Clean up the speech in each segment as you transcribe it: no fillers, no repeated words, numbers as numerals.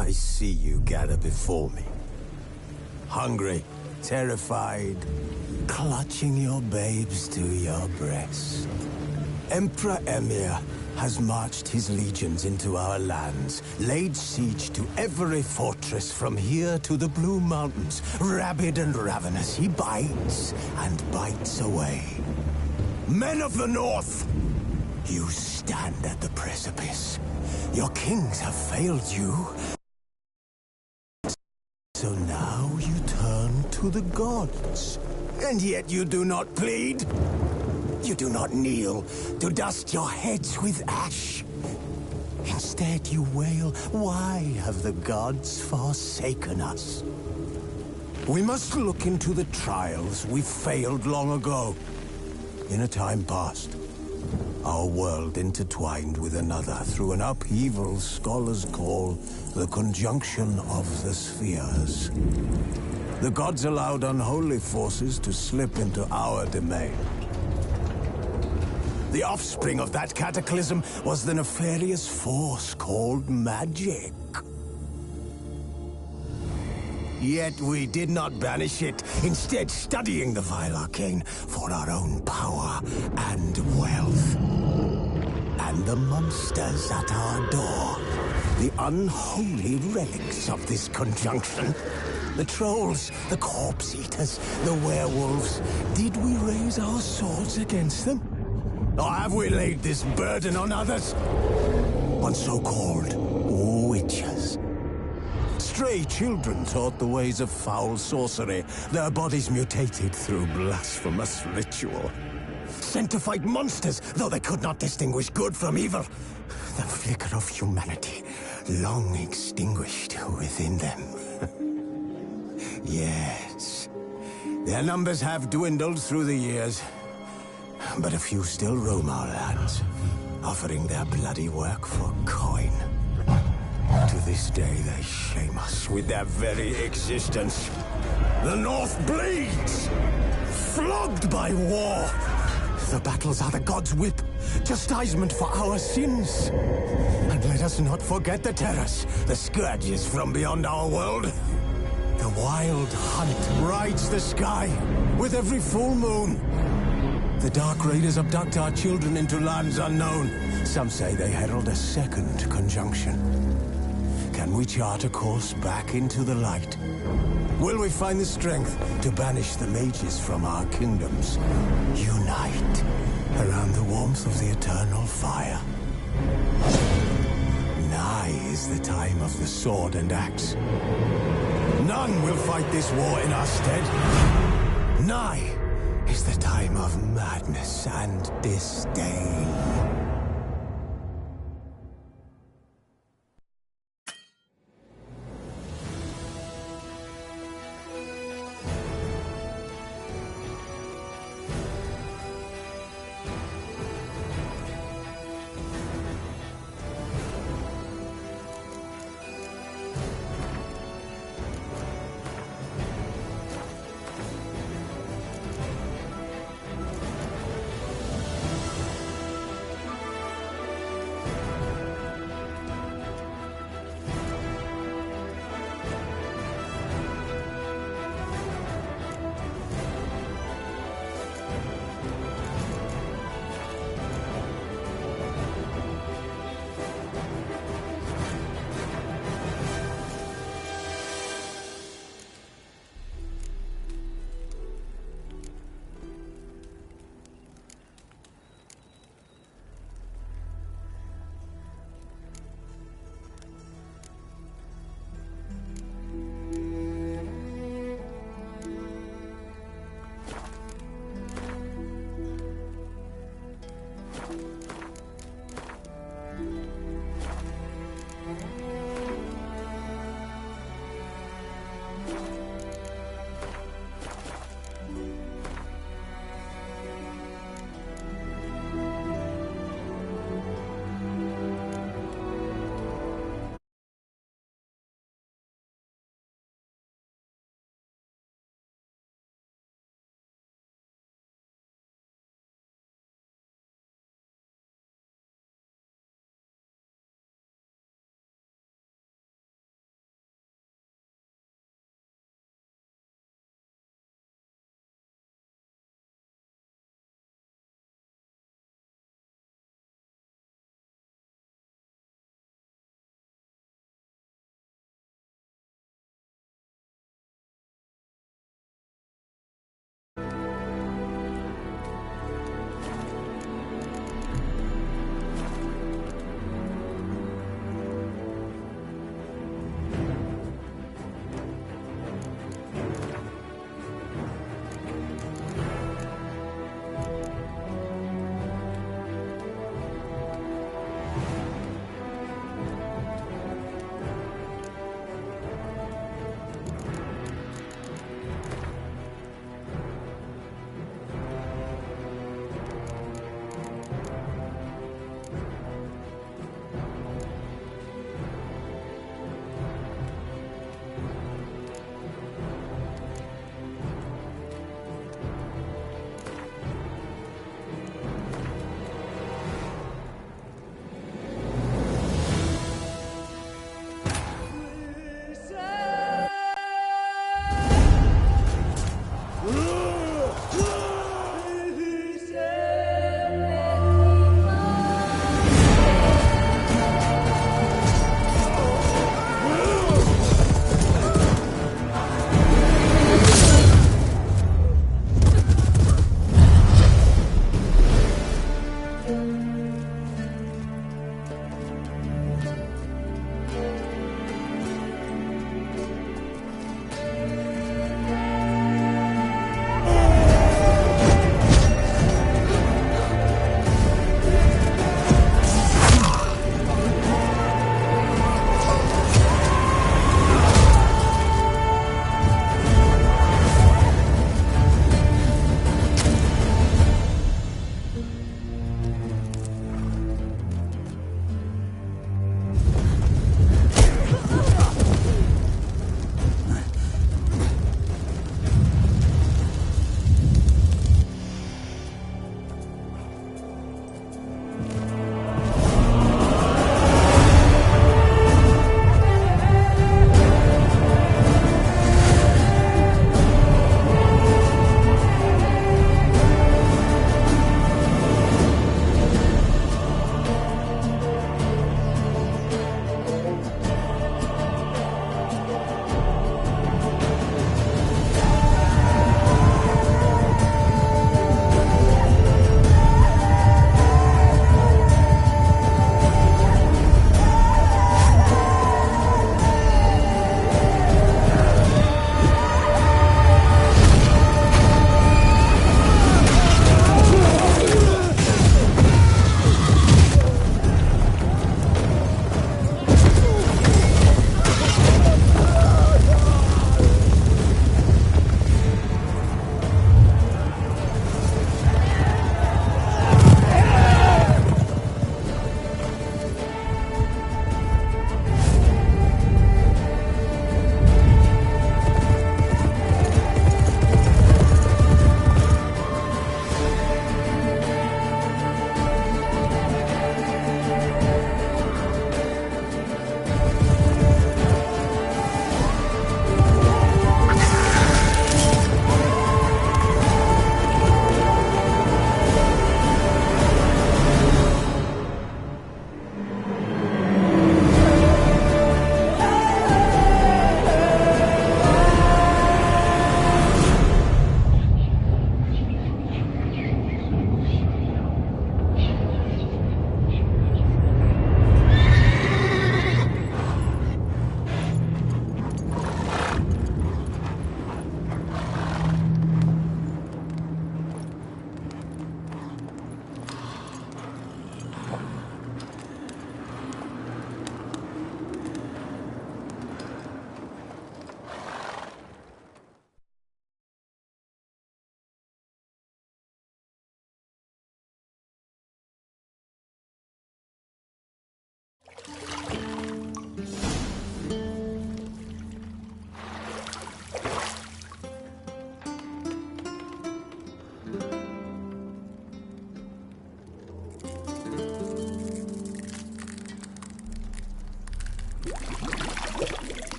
I see you gather before me. Hungry, terrified, clutching your babes to your breast. Emperor Emir has marched his legions into our lands, laid siege to every fortress from here to the Blue Mountains. Rabid and ravenous, he bites and bites away. Men of the North, you stand at the precipice. Your kings have failed you. So now you turn to the gods. And yet you do not plead. You do not kneel to dust your heads with ash. Instead you wail, why have the gods forsaken us? We must look into the trials we failed long ago. In a time past, our world intertwined with another through an upheaval scholars call the conjunction of the spheres. The gods allowed unholy forces to slip into our domain. The offspring of that cataclysm was the nefarious force called magic. Yet we did not banish it, instead studying the vile arcane for our own power and wealth. And the monsters at our door, the unholy relics of this conjunction. The trolls, the corpse-eaters, the werewolves. Did we raise our swords against them? Or have we laid this burden on others? On so-called witches. Stray children taught the ways of foul sorcery, their bodies mutated through blasphemous ritual. Sent to fight monsters, though they could not distinguish good from evil. The flicker of humanity, long extinguished within them. Yes, their numbers have dwindled through the years, but a few still roam our lands, offering their bloody work for coin. To this day, they shame us with their very existence. The North bleeds, flogged by war. The battles are the gods' whip, chastisement for our sins. And let us not forget the terrors, the scourges from beyond our world. The wild hunt rides the sky with every full moon. The Dark Raiders abduct our children into lands unknown. Some say they herald a second conjunction. Can we chart a course back into the light? Will we find the strength to banish the mages from our kingdoms? Unite around the warmth of the eternal fire. Nigh is the time of the sword and axe. None will fight this war in our stead. Nigh is the time of madness and disdain.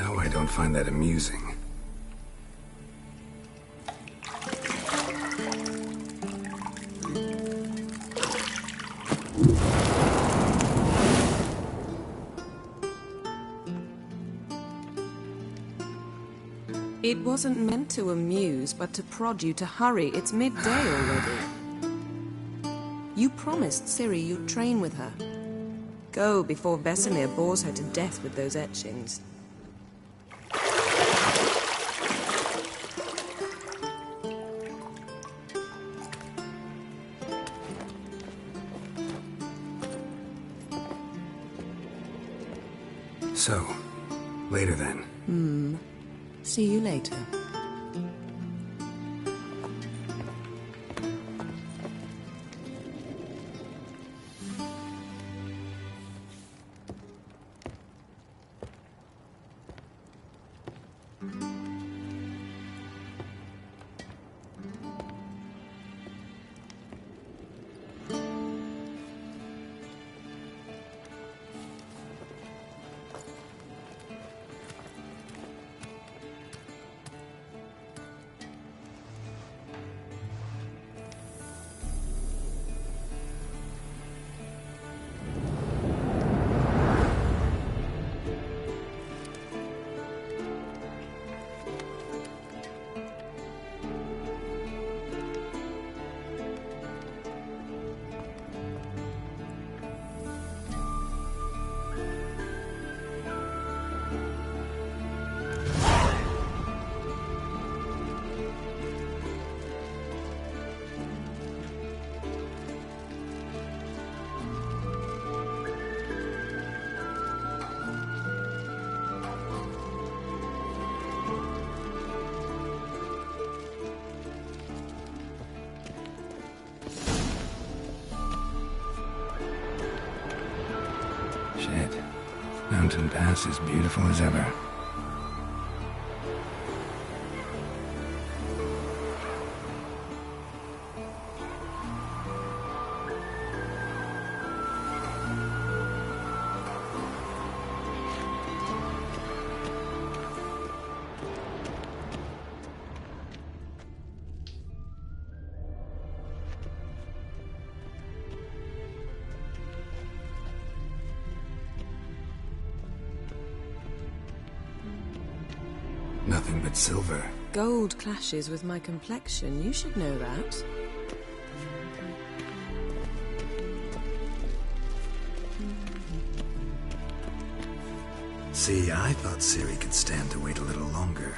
Now I don't find that amusing. It wasn't meant to amuse, but to prod you to hurry. It's midday already. You promised Ciri you'd train with her. Go before Vesemir bores her to death with those etchings. So, later then. See you later. Shit. Mountain Pass is beautiful as ever. Nothing but silver. Gold clashes with my complexion. You should know that. See, I thought Ciri could stand to wait a little longer.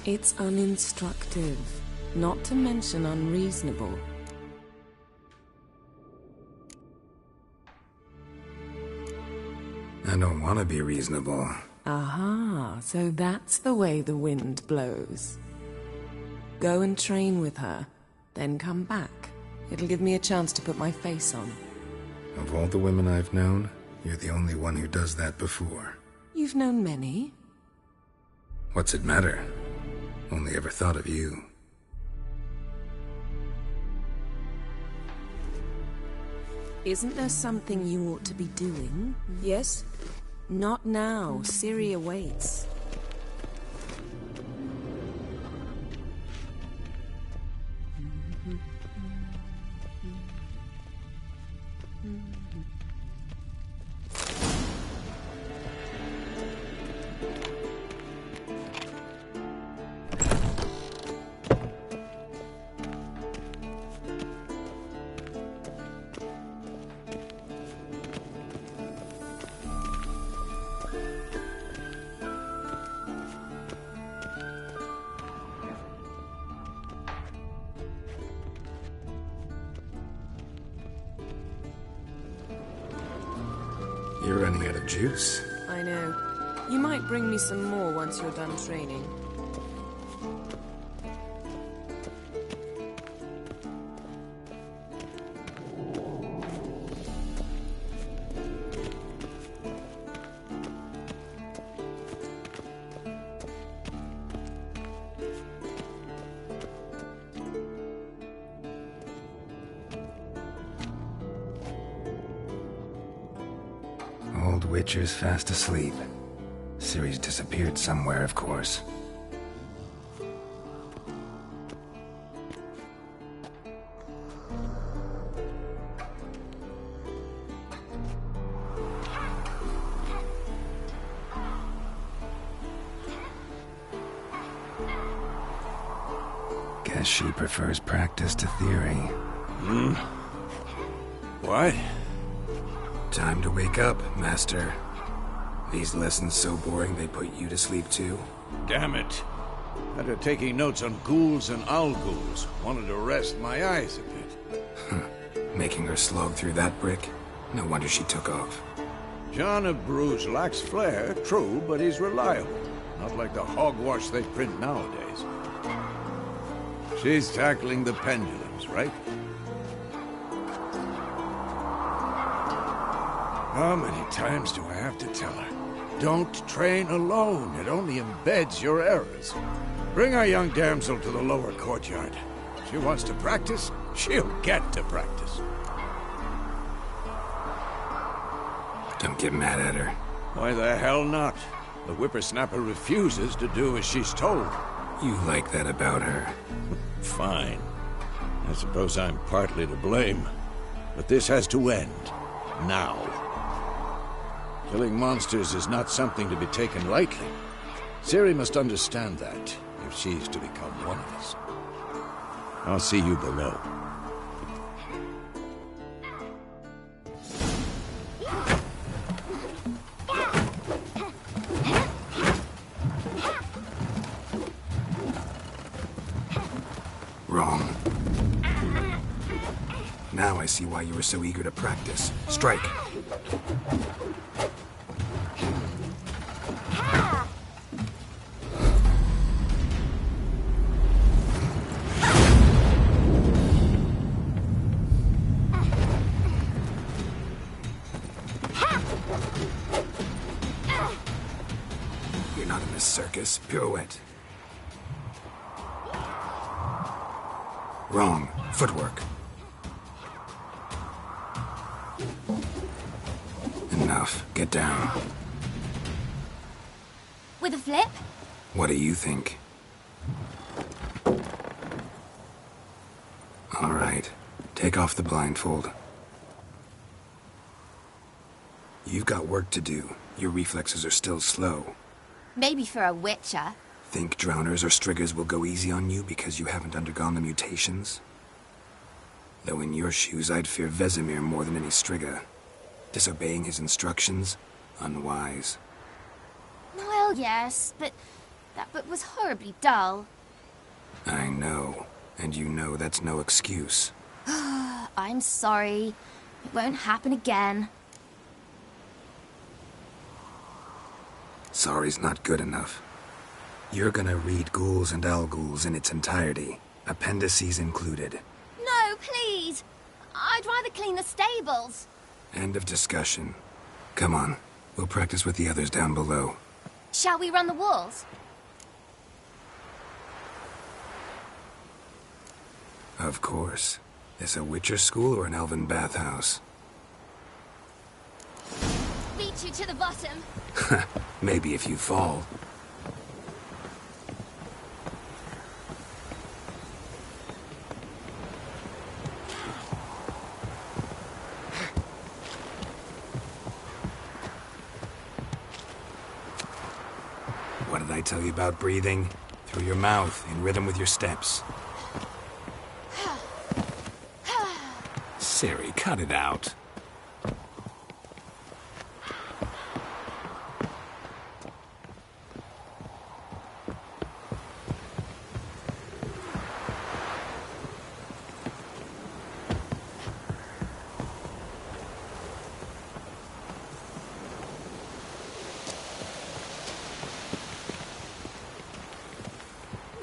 It's uninstructive, not to mention unreasonable. I don't want to be reasonable. Aha, so that's the way the wind blows. Go and train with her, then come back. It'll give me a chance to put my face on. Of all the women I've known, you're the only one who does that before. You've known many. What's it matter? Only ever thought of you. Isn't there something you ought to be doing? Yes? Not now. Ciri awaits. You're running out of juice. I know. You might bring me some more once you're done training. Old Witcher's fast asleep. Ciri's disappeared somewhere, of course. Guess she prefers practice to theory. What? Time to wake up, Master. These lessons so boring they put you to sleep too? Damn it. After taking notes on ghouls and owl-ghouls, wanted to rest my eyes a bit. Making her slog through that brick? No wonder she took off. John of Bruges lacks flair, true, but he's reliable. Not like the hogwash they print nowadays. She's tackling the pendulums, right? How many times do I have to tell her? Don't train alone. It only embeds your errors. Bring our young damsel to the lower courtyard. She wants to practice, she'll get to practice. Don't get mad at her. Why the hell not? The whippersnapper refuses to do as she's told. You like that about her. Fine. I suppose I'm partly to blame. But this has to end. Now. Killing monsters is not something to be taken lightly. Ciri must understand that, if she's to become one of us. I'll see you below. Wrong. Now I see why you were so eager to practice. Strike. You're not in this circus. Pirouette. Wrong. Footwork. Enough. Get down. With a flip? What do you think? All right. Take off the blindfold. You've got work to do. Your reflexes are still slow. Maybe for a witcher. Think drowners or striggers will go easy on you because you haven't undergone the mutations? Though in your shoes, I'd fear Vesemir more than any strigger. Disobeying his instructions? Unwise. Well, yes, but that book was horribly dull. I know. And you know that's no excuse. I'm sorry. It won't happen again. Sorry's not good enough. You're gonna read Ghouls and Owl-Ghouls in its entirety, appendices included. No, please. I'd rather clean the stables. End of discussion. Come on, we'll practice with the others down below. Shall we run the walls? Of course. This a Witcher school or an elven bathhouse? Beat you to the bottom. Maybe if you fall. What did I tell you about breathing? Through your mouth, in rhythm with your steps. Ciri, cut it out.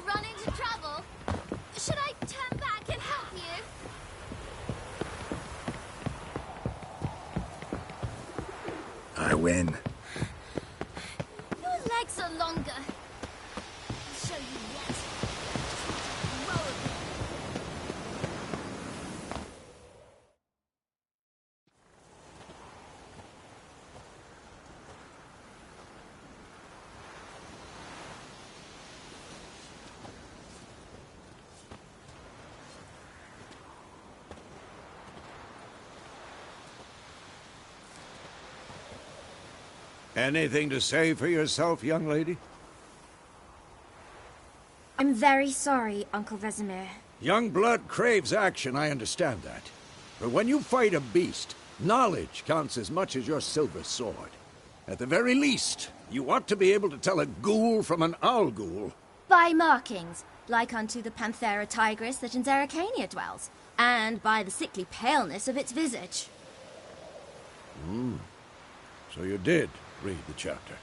Run into trouble? Should I turn back and help you? I win. Your legs are longer. I'll show you yet. Just roll a bit. Anything to say for yourself, young lady? I'm very sorry, Uncle Vesemir. Young blood craves action, I understand that. But when you fight a beast, knowledge counts as much as your silver sword. At the very least, you ought to be able to tell a ghoul from an owl ghoul. By markings, like unto the Panthera tigris that in Zeracania dwells, and by the sickly paleness of its visage. So you did read the chapter.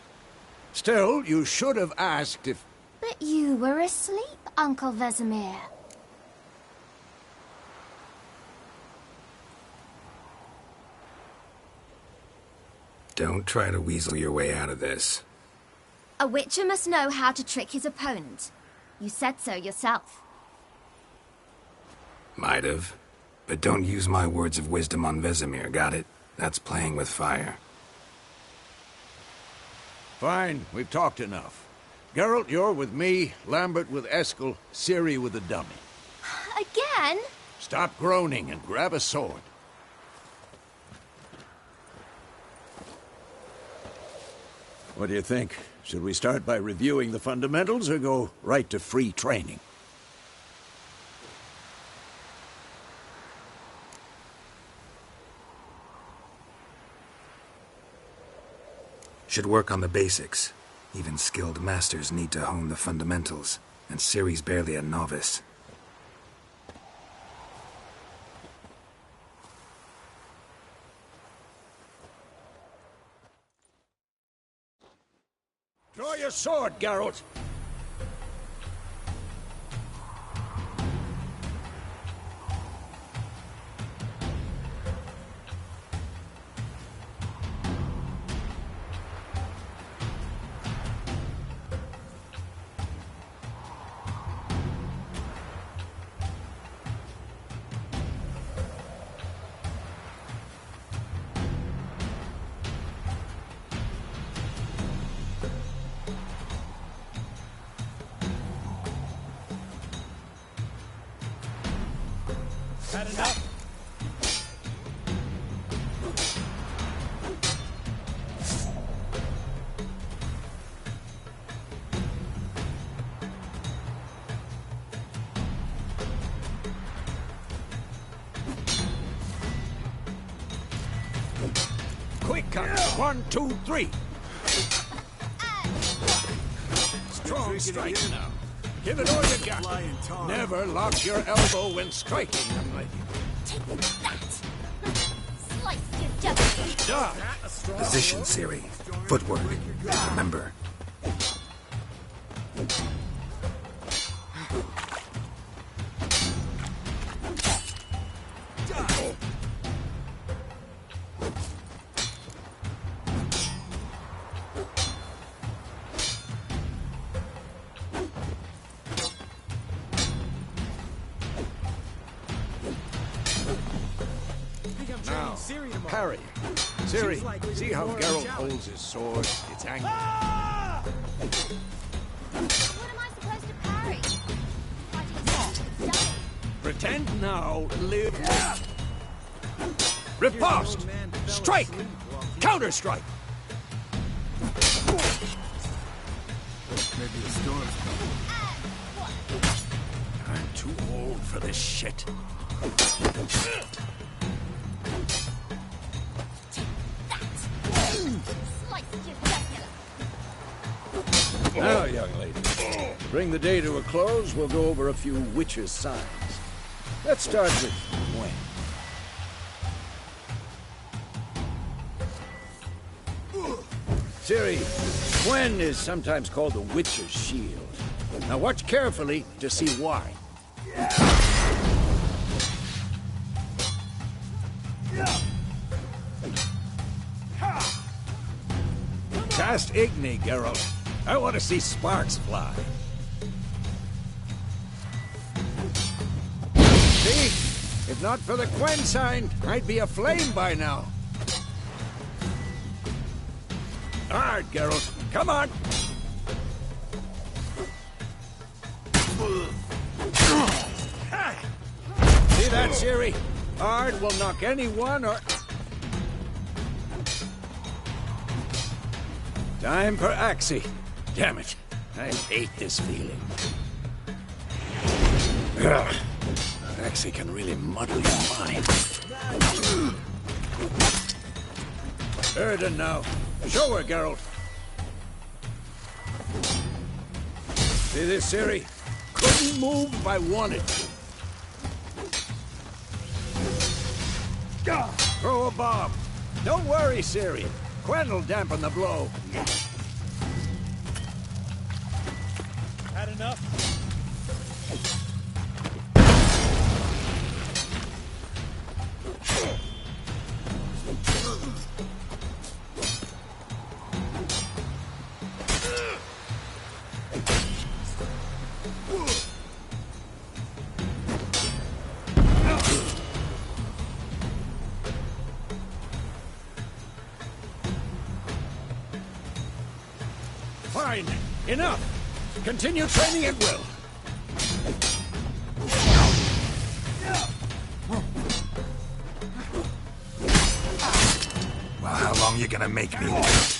Still, you should have asked if... But you were asleep, Uncle Vesemir. Don't try to weasel your way out of this. A witcher must know how to trick his opponent. You said so yourself. Might have. But don't use my words of wisdom on Vesemir, got it? That's playing with fire. Fine, we've talked enough. Geralt, you're with me, Lambert with Eskel, Ciri with the dummy. Again? Stop groaning and grab a sword. What do you think? Should we start by reviewing the fundamentals or go right to free training? Should work on the basics. Even skilled masters need to hone the fundamentals, and Ciri's barely a novice. Draw your sword, Geralt! Had enough? Quick cut! 1, 2, 3! Strong strike now. Give it all you got. Never lock your elbow when striking, young lady. Take that! Slice you just... Done. Position, Ciri. Footwork. Remember. Now, parry. Ciri, see how Geralt holds his sword? It's angry. What am I supposed to parry? Fighting a sword, dummy. Pretend now, live. Riposte! Strike! Counter-strike! Maybe the storm's I'm too old for this shit. Slice you jugular. Now, young lady, to bring the day to a close, we'll go over a few witches' signs. Let's start with when. Ciri, Gwen is sometimes called the Witcher's Shield. Now watch carefully to see why. Cast Igni, Geralt. I want to see sparks fly. See? If not for the Gwen sign, I'd be aflame by now. Hard, Geralt. Come on! See that, Ciri? Hard will knock anyone or... Time for Axie. Damn it. I hate this feeling. Ugh. Axie can really muddle your mind. Erden now. Show her, Geralt. See this, Ciri? Couldn't move if I wanted to. Throw a bomb. Don't worry, Ciri. Quen will dampen the blow. Had enough? Fine. Enough. Continue training at will. Well, how long you gonna make me wait?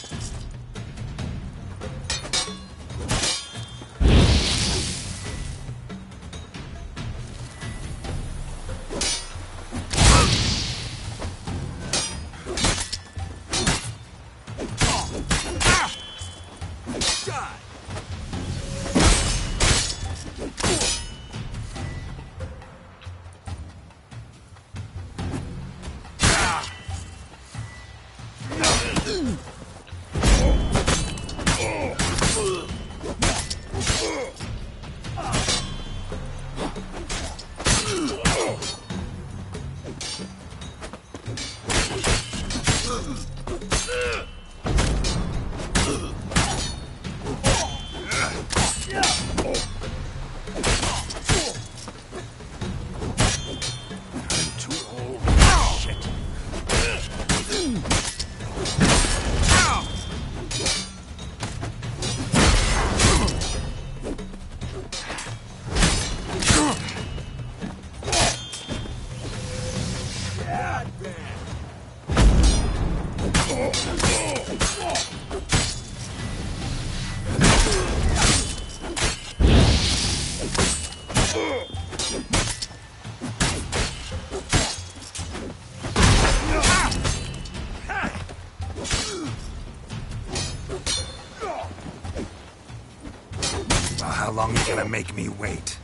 Well, how long you gonna make me wait?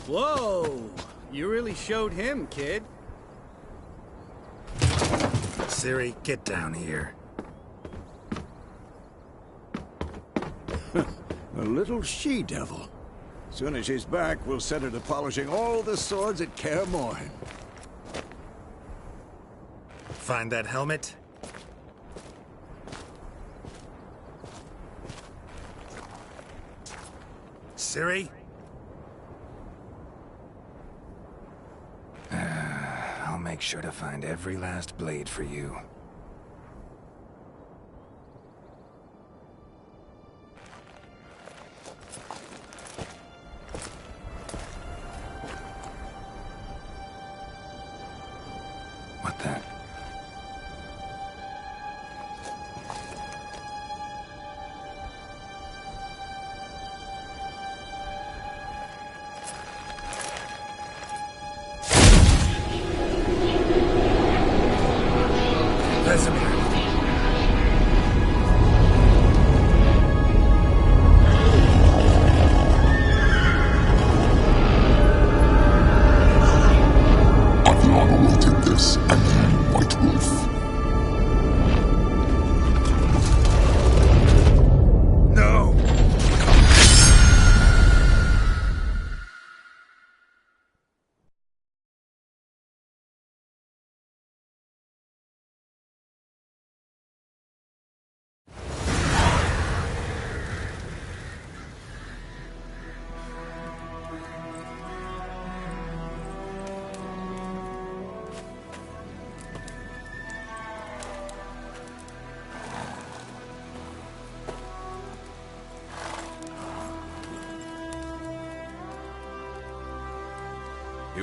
Whoa! You really showed him, kid. Ciri, get down here. A little she-devil. Soon as she's back, we'll set her to polishing all the swords at Kaer Morhen. Find that helmet? Ciri? I'll make sure to find every last blade for you. What the? Vesemir.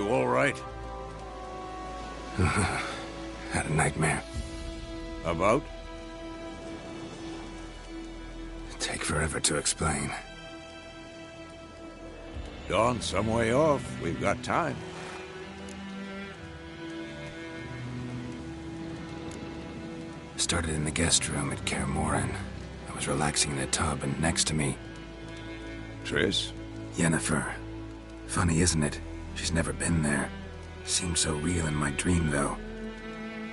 You all right? Had a nightmare. About? Take forever to explain. Dawn's some way off. We've got time. Started in the guest room at Kaer Morhen. I was relaxing in a tub, and next to me, Triss? Yennefer. Funny, isn't it? She's never been there. Seemed so real in my dream, though.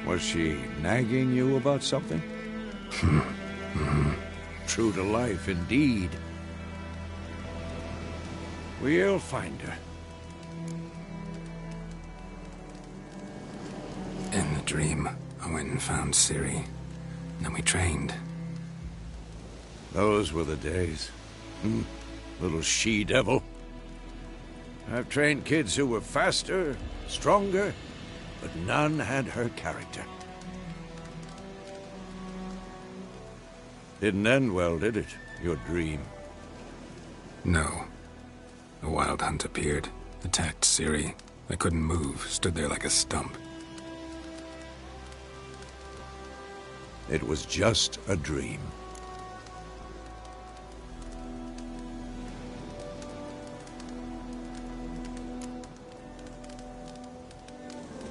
Was she nagging you about something? True to life, indeed. We'll find her. In the dream, I went and found Ciri. Then we trained. Those were the days. Little she-devil. I've trained kids who were faster, stronger, but none had her character. Didn't end well, did it? Your dream? No. A wild hunt appeared, attacked Ciri. I couldn't move, stood there like a stump. It was just a dream.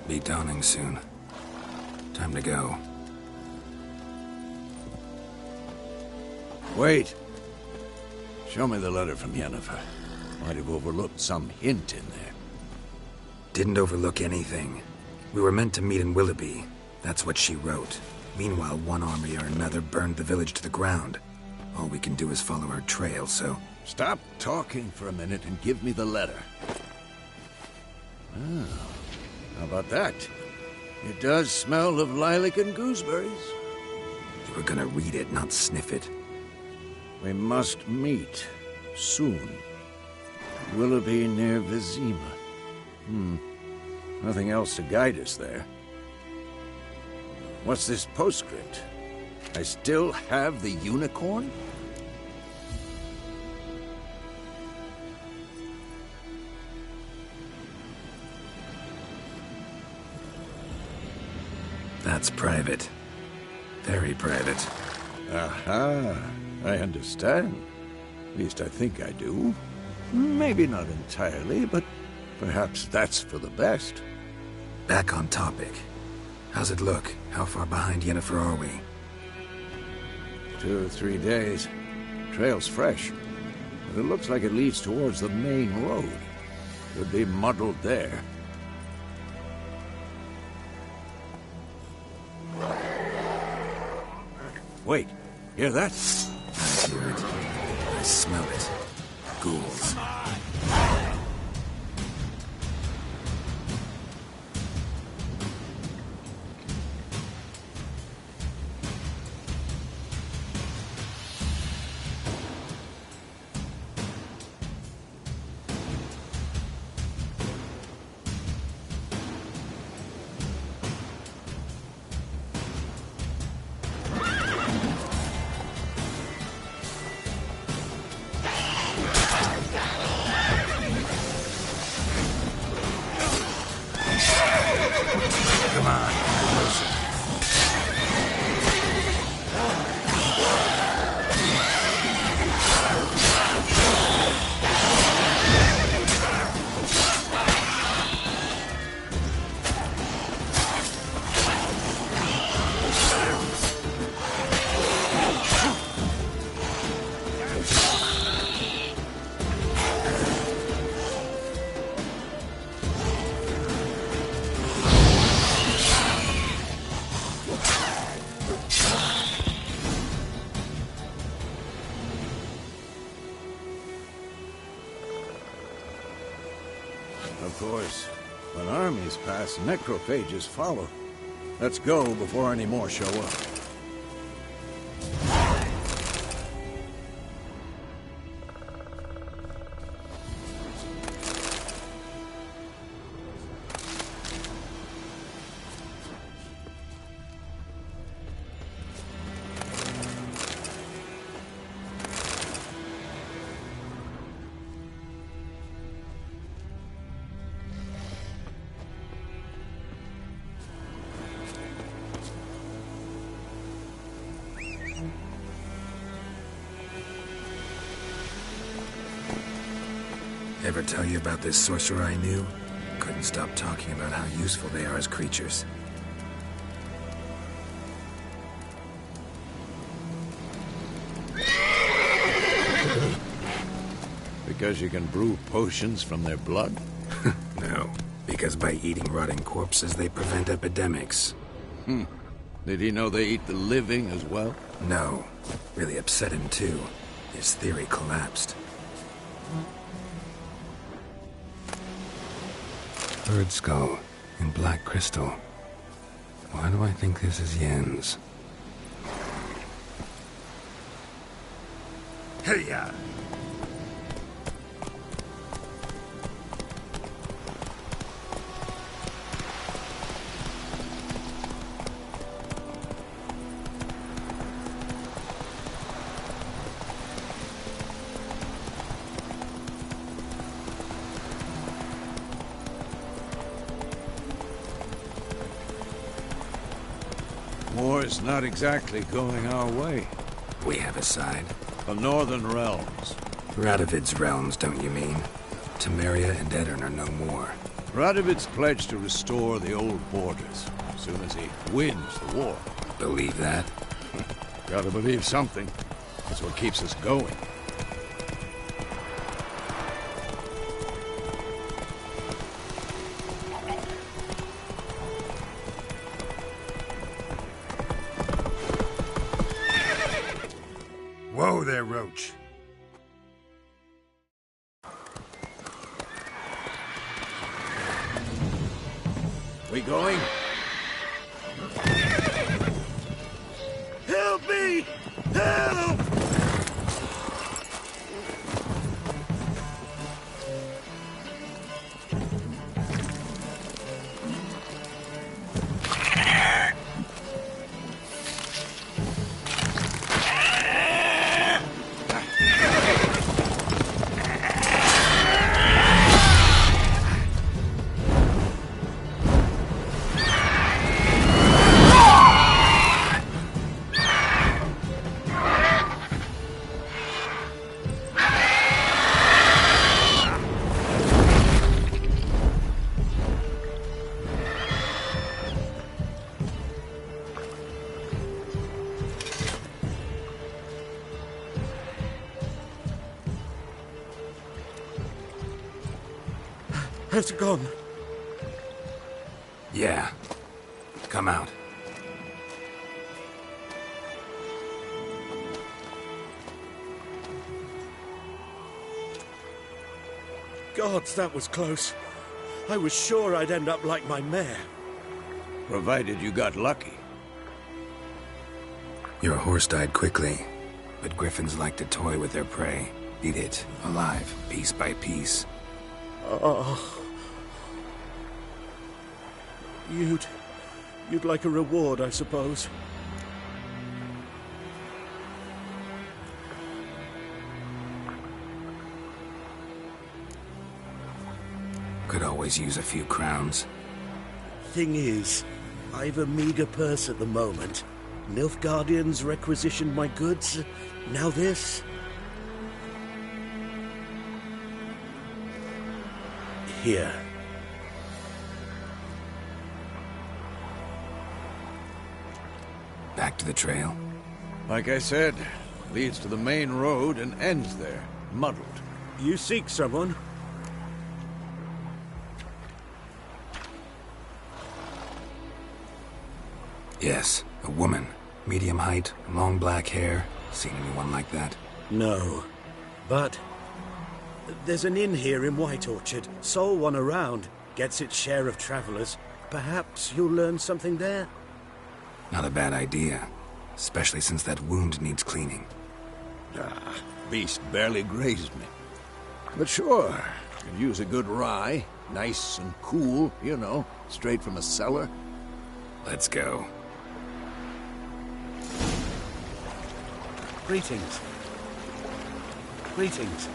Be dawning soon. Time to go. Wait. Show me the letter from Yennefer. Might have overlooked some hint in there. Didn't overlook anything. We were meant to meet in Willoughby. That's what she wrote. Meanwhile, one army or another burned the village to the ground. All we can do is follow her trail, so... Stop talking for a minute and give me the letter. How about that? It does smell of lilac and gooseberries. You were gonna read it, not sniff it. We must meet. Soon. Willoughby near Vizima. Nothing else to guide us there. What's this postscript? I still have the unicorn? That's private. Very private. Aha, I understand. At least I think I do. Maybe not entirely, but perhaps that's for the best. Back on topic. How's it look? How far behind Yennefer are we? 2 or 3 days. Trail's fresh, but it looks like it leads towards the main road. Could be muddled there. Wait, hear that? I hear it. I smell it. Ghouls. Come on, closer. Of course, when armies pass, necrophages follow. Let's go before any more show up. Ever tell you about this sorcerer I knew? Couldn't stop talking about how useful they are as creatures. Because you can brew potions from their blood? No, because by eating rotting corpses, they prevent epidemics. Did he know they eat the living as well? No. Really upset him, too. His theory collapsed. Bird skull in black crystal. Why do I think this is Yen's? Hey-ya! War's not exactly going our way. We have a side. The Northern Realms. Radovid's realms, don't you mean? Temeria and Edirn are no more. Radovid's pledged to restore the old borders as soon as he wins the war. Believe that? Gotta believe something. That's what keeps us going. Whoa there, Roach. We going? Help me! Help! Has it gone? Yeah. Come out. Gods, that was close. I was sure I'd end up like my mare. Provided you got lucky. Your horse died quickly, but griffins like to toy with their prey. Eat it, alive, piece by piece. Oh. You'd like a reward, I suppose. Could always use a few crowns. Thing is, I've a meager purse at the moment. Nilfgaardians requisitioned my goods. Now this. Here. Back to the trail. Like I said, leads to the main road and ends there, muddled. You seek someone? Yes, a woman. Medium height, long black hair. Seen anyone like that? No. But there's an inn here in White Orchard. Sole one around. Gets its share of travelers. Perhaps you'll learn something there? Not a bad idea. Especially since that wound needs cleaning. Beast barely grazed me. But sure, could use a good rye. Nice and cool, you know, straight from a cellar. Let's go. Greetings. Greetings.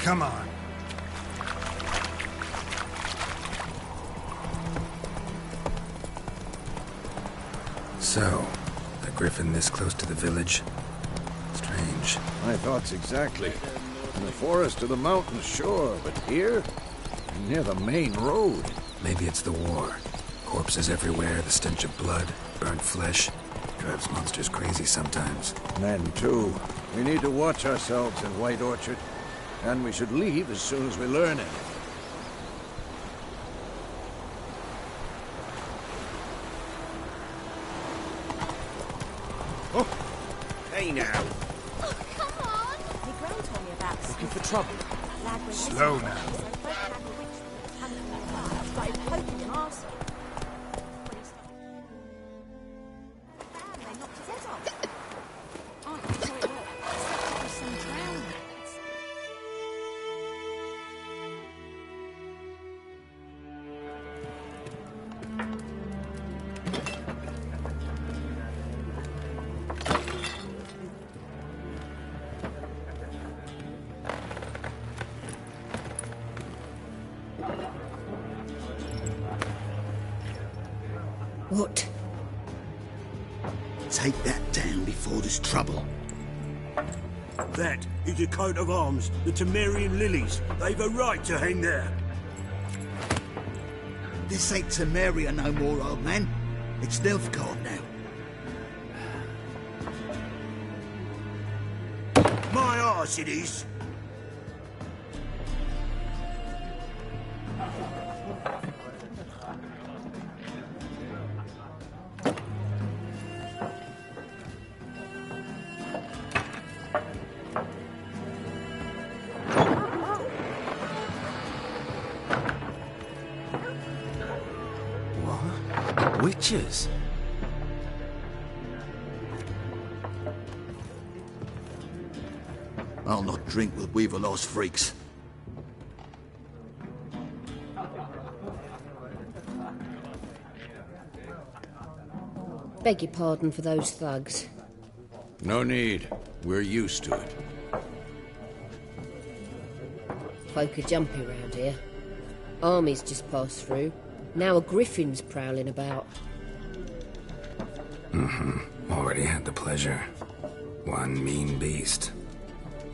Come on. So, a griffin this close to the village? Strange. My thoughts exactly. In the forest or the mountains, sure, but here? Near the main road. Maybe it's the war. Corpses everywhere, the stench of blood, burnt flesh. Drives monsters crazy sometimes. Men, too. We need to watch ourselves in White Orchard. And we should leave as soon as we learn anything. Hey now. Oh, come on! My gran told me about this. Looking for trouble? Slow now. Started poking an arsehole. They knocked his head off. Oh, so it worked. There was some drowning. What? Take that down before there's trouble. That is a coat of arms, the Temerian lilies. They've a right to hang there. This ain't Temeria no more, old man. It's Nilfgaard now. My arse it is. Witches? I'll not drink with Weaverlaw's freaks. Beg your pardon for those thugs. No need. We're used to it. Folk are jumpy round here. Armies just passed through. Now a griffin's prowling about. Already had the pleasure. One mean beast.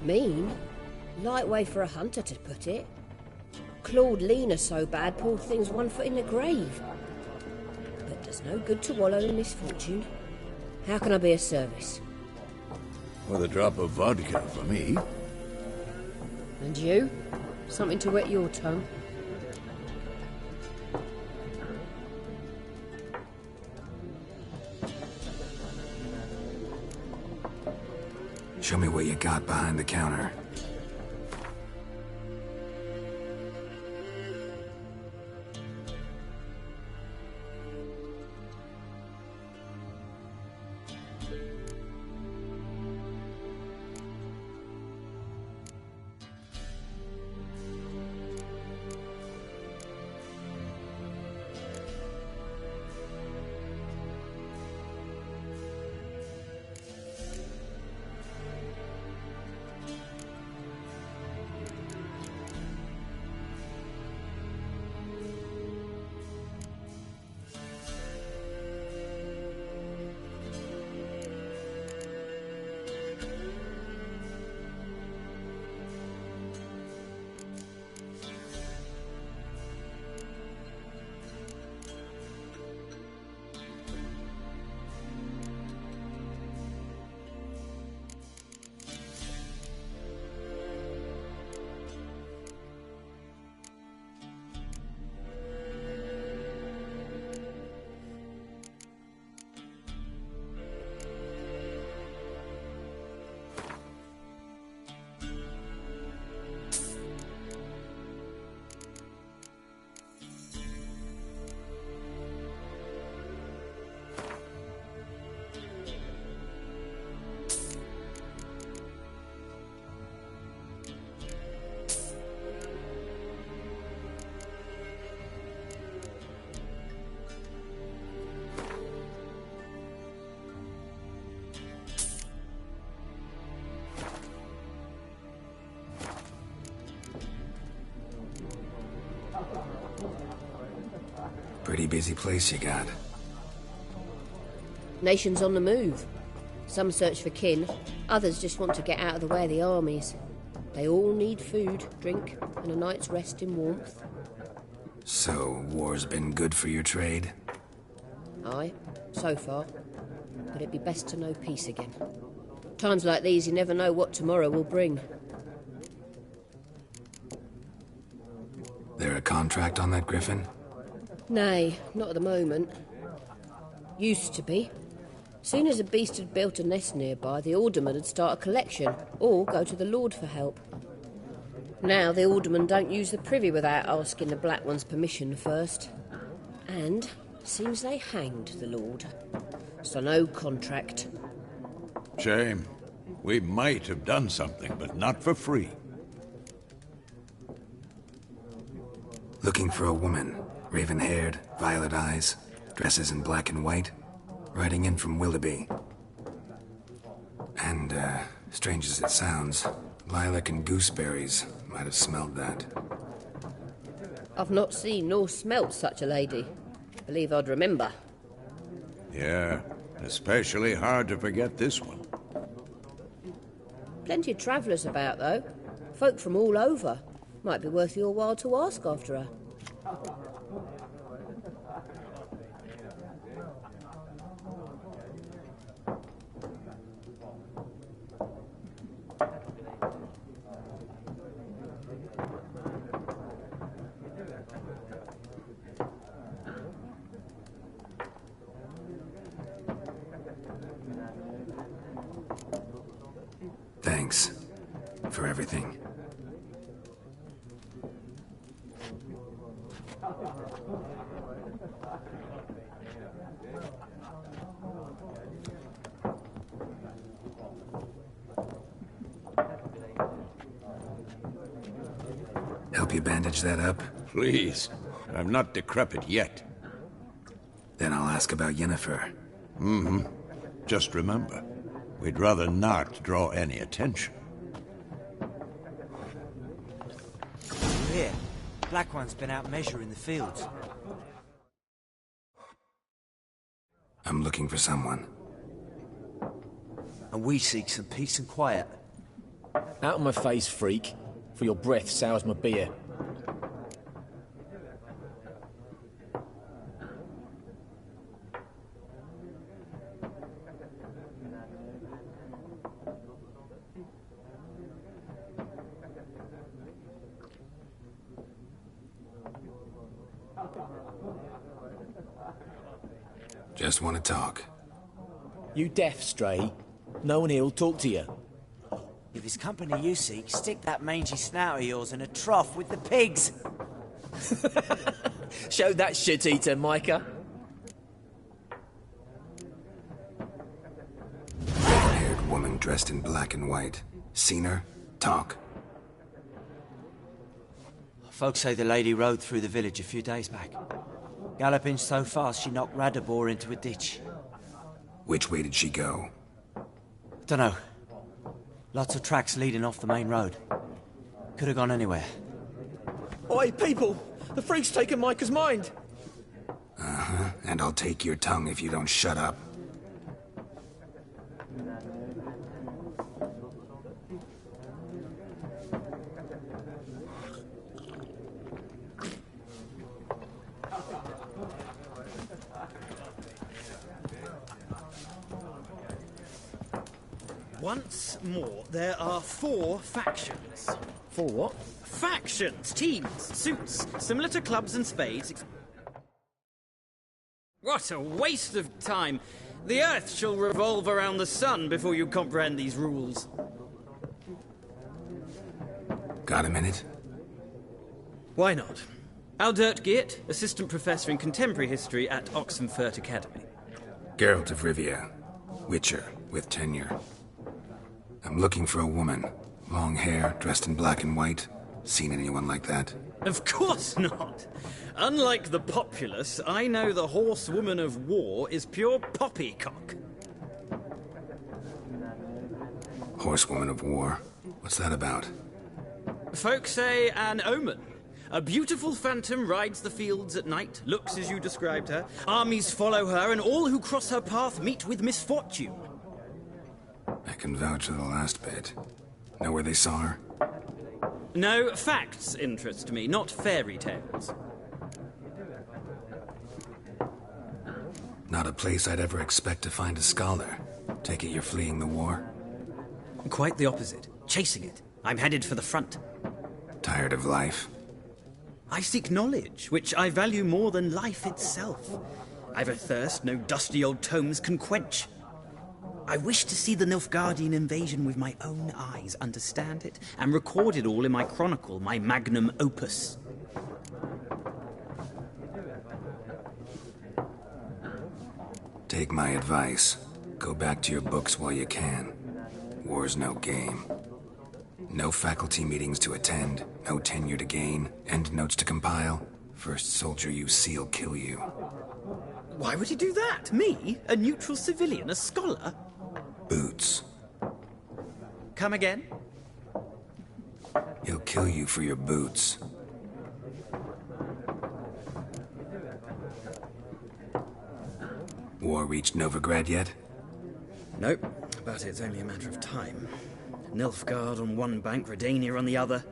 Mean? Light way for a hunter to put it. Clawed Lena so bad, poor thing's 1 foot in the grave. But does no good to wallow in misfortune. How can I be of service? With a drop of vodka for me. And you? Something to wet your tongue? Show me what you got behind the counter. Pretty busy place you got. Nations on the move. Some search for kin, others just want to get out of the way of the armies. They all need food, drink, and a night's rest in warmth. So, war's been good for your trade? Aye, so far. But it'd be best to know peace again. Times like these, you never know what tomorrow will bring. There a contract on that Griffin? Nay, not at the moment. Used to be. Soon as a beast had built a nest nearby, the alderman would start a collection, or go to the Lord for help. Now the aldermen don't use the privy without asking the Black One's permission first. And seems they hanged the Lord. So no contract. Shame. We might have done something, but not for free. Looking for a woman. Raven-haired, violet eyes, dresses in black and white. Riding in from Willoughby. And, strange as it sounds, lilac and gooseberries might have smelled that. I've not seen nor smelt such a lady. Believe I'd remember. Yeah, especially hard to forget this one. Plenty of travellers about, though. Folk from all over. Might be worth your while to ask after her. Thanks for everything. Help you bandage that up? Please. I'm not decrepit yet. Then I'll ask about Yennefer. Mm-hmm. Just remember, we'd rather not draw any attention. Here, Black One's been out measuring the fields. I'm looking for someone. And we seek some peace and quiet. Out of my face, freak. For your breath sours my beer. Just want to talk. You deaf, Stray? No one here'll talk to you. If it's company you seek, stick that mangy snout of yours in a trough with the pigs. Show that shit-eater, Micah. Red-haired woman dressed in black and white. Seen her? Talk. Folks say the lady rode through the village a few days back. Galloping so fast she knocked Radabor into a ditch. Which way did she go? Dunno. Lots of tracks leading off the main road. Could have gone anywhere. Oi, people! The freak's taken Micah's mind! Uh-huh, and I'll take your tongue if you don't shut up. Once more, there are 4 factions. 4 what? Factions, teams, suits, similar to clubs and spades. What a waste of time! The Earth shall revolve around the sun before you comprehend these rules. Got a minute? Why not? Aldert Geert, Assistant Professor in Contemporary History at Oxenfurt Academy. Geralt of Rivia. Witcher, with tenure. I'm looking for a woman. Long hair, dressed in black and white. Seen anyone like that? Of course not! Unlike the populace, I know the horsewoman of war is pure poppycock. Horsewoman of war? What's that about? Folk say an omen. A beautiful phantom rides the fields at night, looks as you described her. Armies follow her, and all who cross her path meet with misfortune. I can vouch for the last bit. Know where they saw her? No, facts interest me, not fairy tales. Not a place I'd ever expect to find a scholar. Take it you're fleeing the war? Quite the opposite. Chasing it. I'm headed for the front. Tired of life? I seek knowledge, which I value more than life itself. I've a thirst no dusty old tomes can quench. I wish to see the Nilfgaardian invasion with my own eyes, understand it, and record it all in my chronicle, my magnum opus. Take my advice. Go back to your books while you can. War's no game. No faculty meetings to attend, no tenure to gain, end notes to compile. First soldier you see will kill you. Why would he do that? Me? A neutral civilian? A scholar? Boots. Come again? He'll kill you for your boots. War reached Novigrad yet? Nope, but it's only a matter of time. Nilfgaard on one bank, Redania on the other,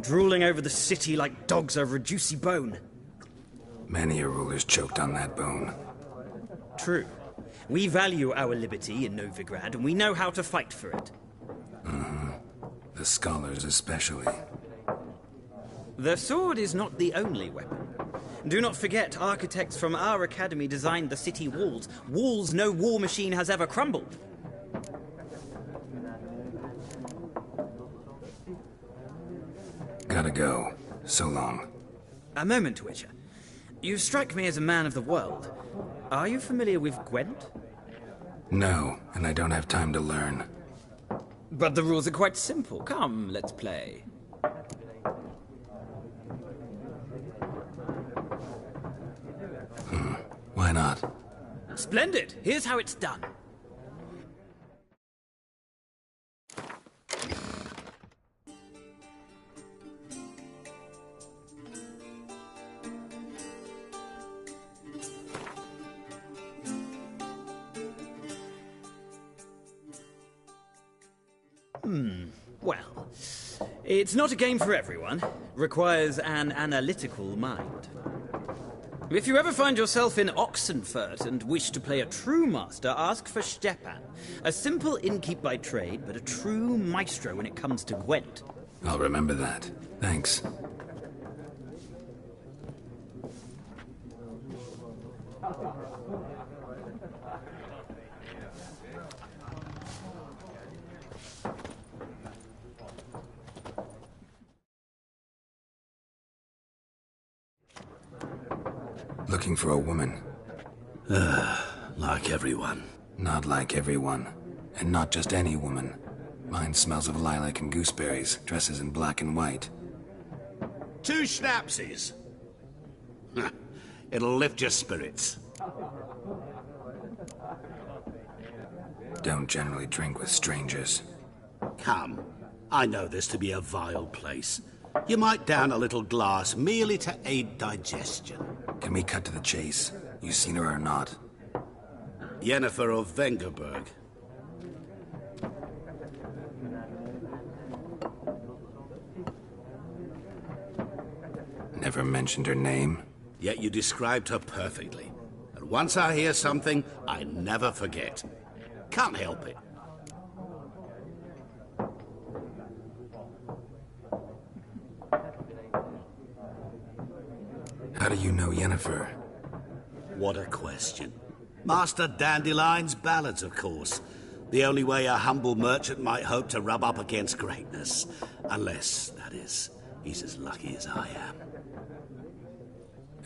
drooling over the city like dogs over a juicy bone. Many a ruler's choked on that bone. True. We value our liberty in Novigrad, and we know how to fight for it. The scholars especially. The sword is not the only weapon. Do not forget, architects from our academy designed the city walls. Walls no war machine has ever crumbled. Gotta go. So long. A moment, Witcher. You strike me as a man of the world. Are you familiar with Gwent? No, and I don't have time to learn. But the rules are quite simple. Come, let's play. Why not? Splendid. Here's how it's done. Well, it's not a game for everyone. Requires an analytical mind. If you ever find yourself in Oxenfurt and wish to play a true master, ask for Stepan. A simple innkeep by trade, but a true maestro when it comes to Gwent. I'll remember that. Thanks. Looking for a woman. Like everyone. Not like everyone. And not just any woman. Mine smells of lilac and gooseberries, dresses in black and white. 2 schnapsies. It'll lift your spirits. Don't generally drink with strangers. Come. I know this to be a vile place. You might down a little glass merely to aid digestion. Can we cut to the chase? You seen her or not? Yennefer of Vengerberg. Never mentioned her name? Yet you described her perfectly. And once I hear something, I never forget. Can't help it. How do you know Yennefer? What a question. Master Dandelion's ballads, of course. The only way a humble merchant might hope to rub up against greatness. Unless, that is, he's as lucky as I am.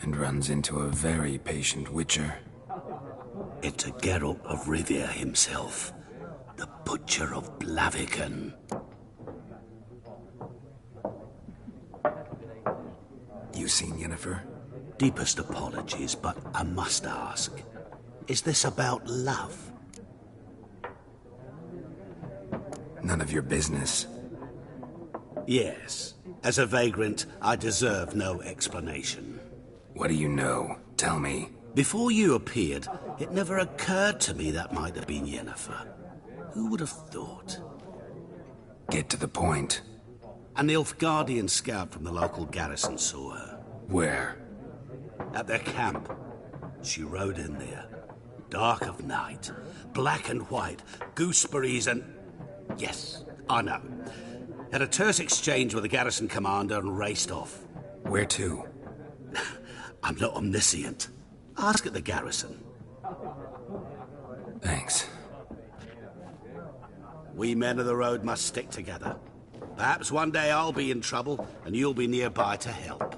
And runs into a very patient witcher. It's a Geralt of Rivia himself. The Butcher of Blaviken. You seen Yennefer? Deepest apologies, but I must ask. Is this about love? None of your business. Yes. As a vagrant, I deserve no explanation. What do you know? Tell me. Before you appeared, it never occurred to me that might have been Yennefer. Who would have thought? Get to the point. An Nilfgaardian scout from the local garrison saw her. Where? At their camp. She rode in there. Dark of night. Black and white. Gooseberries and... Yes, I know. Had a terse exchange with the garrison commander and raced off. Where to? I'm not omniscient. Ask at the garrison. Thanks. We men of the road must stick together. Perhaps one day I'll be in trouble and you'll be nearby to help.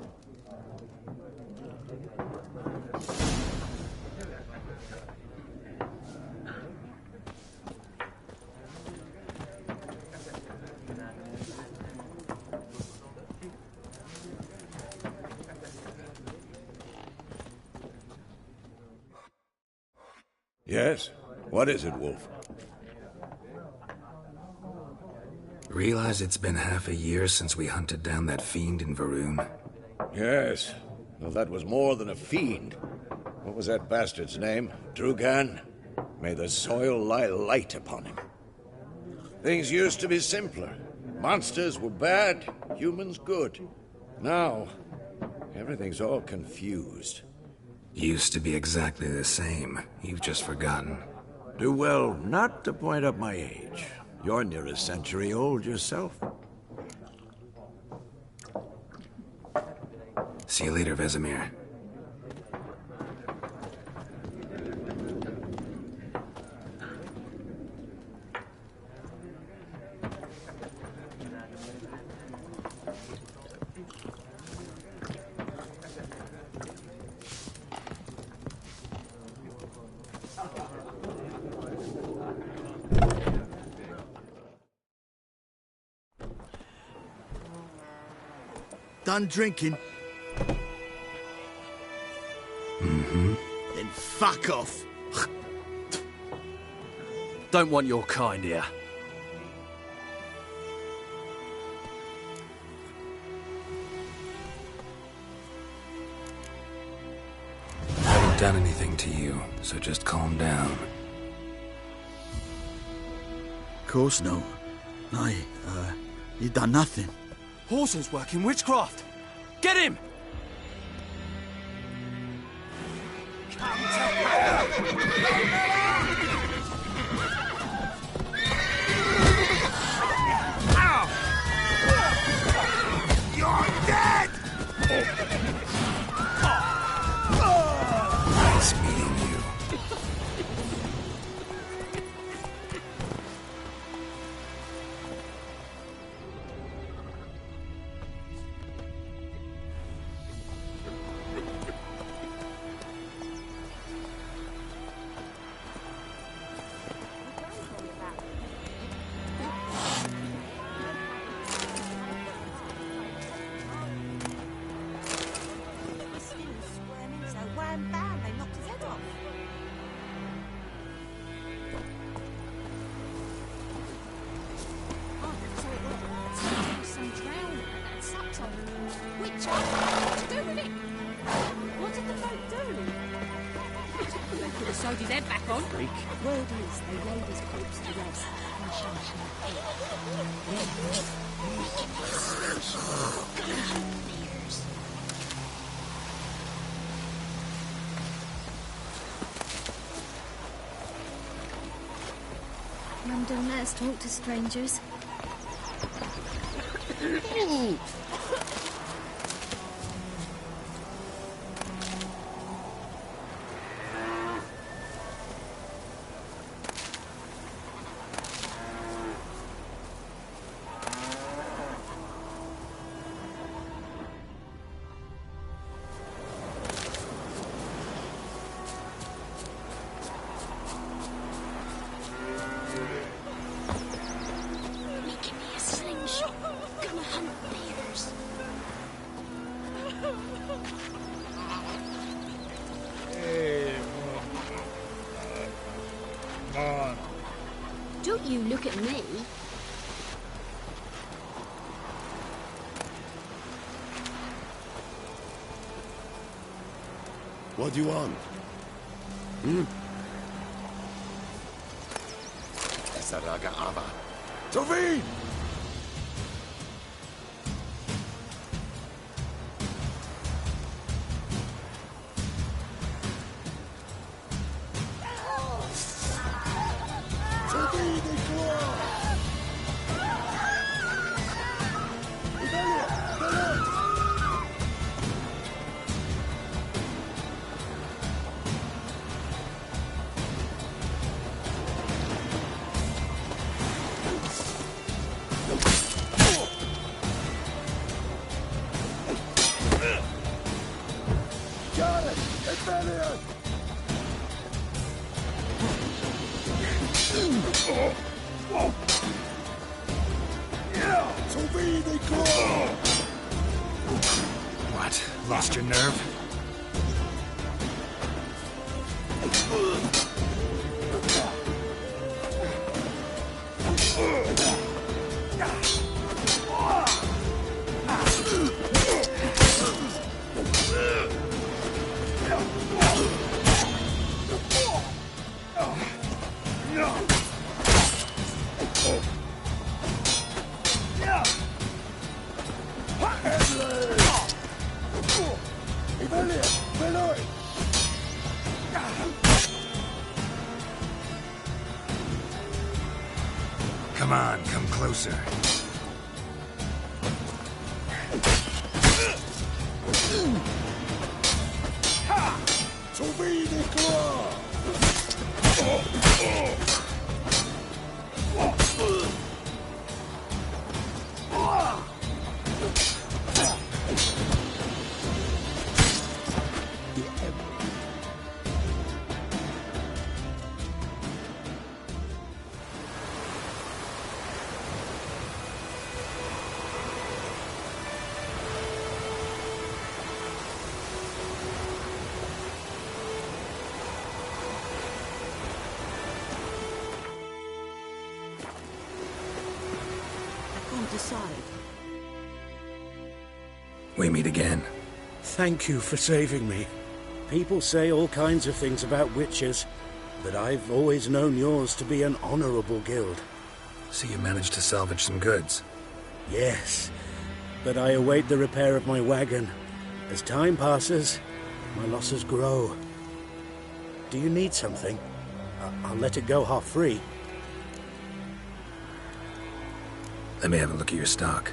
Yes? What is it, Wolf? Realize it's been half a year since we hunted down that fiend in Varun? Yes. Well, that was more than a fiend. What was that bastard's name? Drugan? May the soil lie light upon him. Things used to be simpler. Monsters were bad, humans good. Now, everything's all confused. Used to be exactly the same. You've just forgotten. Do well not to point up my age. You're near a century old yourself. See you later, Vesemir. Done drinking? Mm-hmm. Then fuck off. Don't want your kind here. I haven't done anything to you, so just calm down. Of course no. You done nothing. Horses work in witchcraft. Get him! You're dead! Nice meeting you. Sewed his head back on. Word is they laid his corpse to rest and changed Mum don't let us talk to strangers. Don't you look at me. What do you want? Esaraga Ava. Tovin! Got it! Advantage! What? Lost your nerve? Come on, come closer. Decide. We meet again. Thank you for saving me. People say all kinds of things about witches, but I've always known yours to be an honorable guild. So you managed to salvage some goods? Yes, but I await the repair of my wagon. As time passes, my losses grow. Do you need something? I'll let it go half-free. Let me have a look at your stock.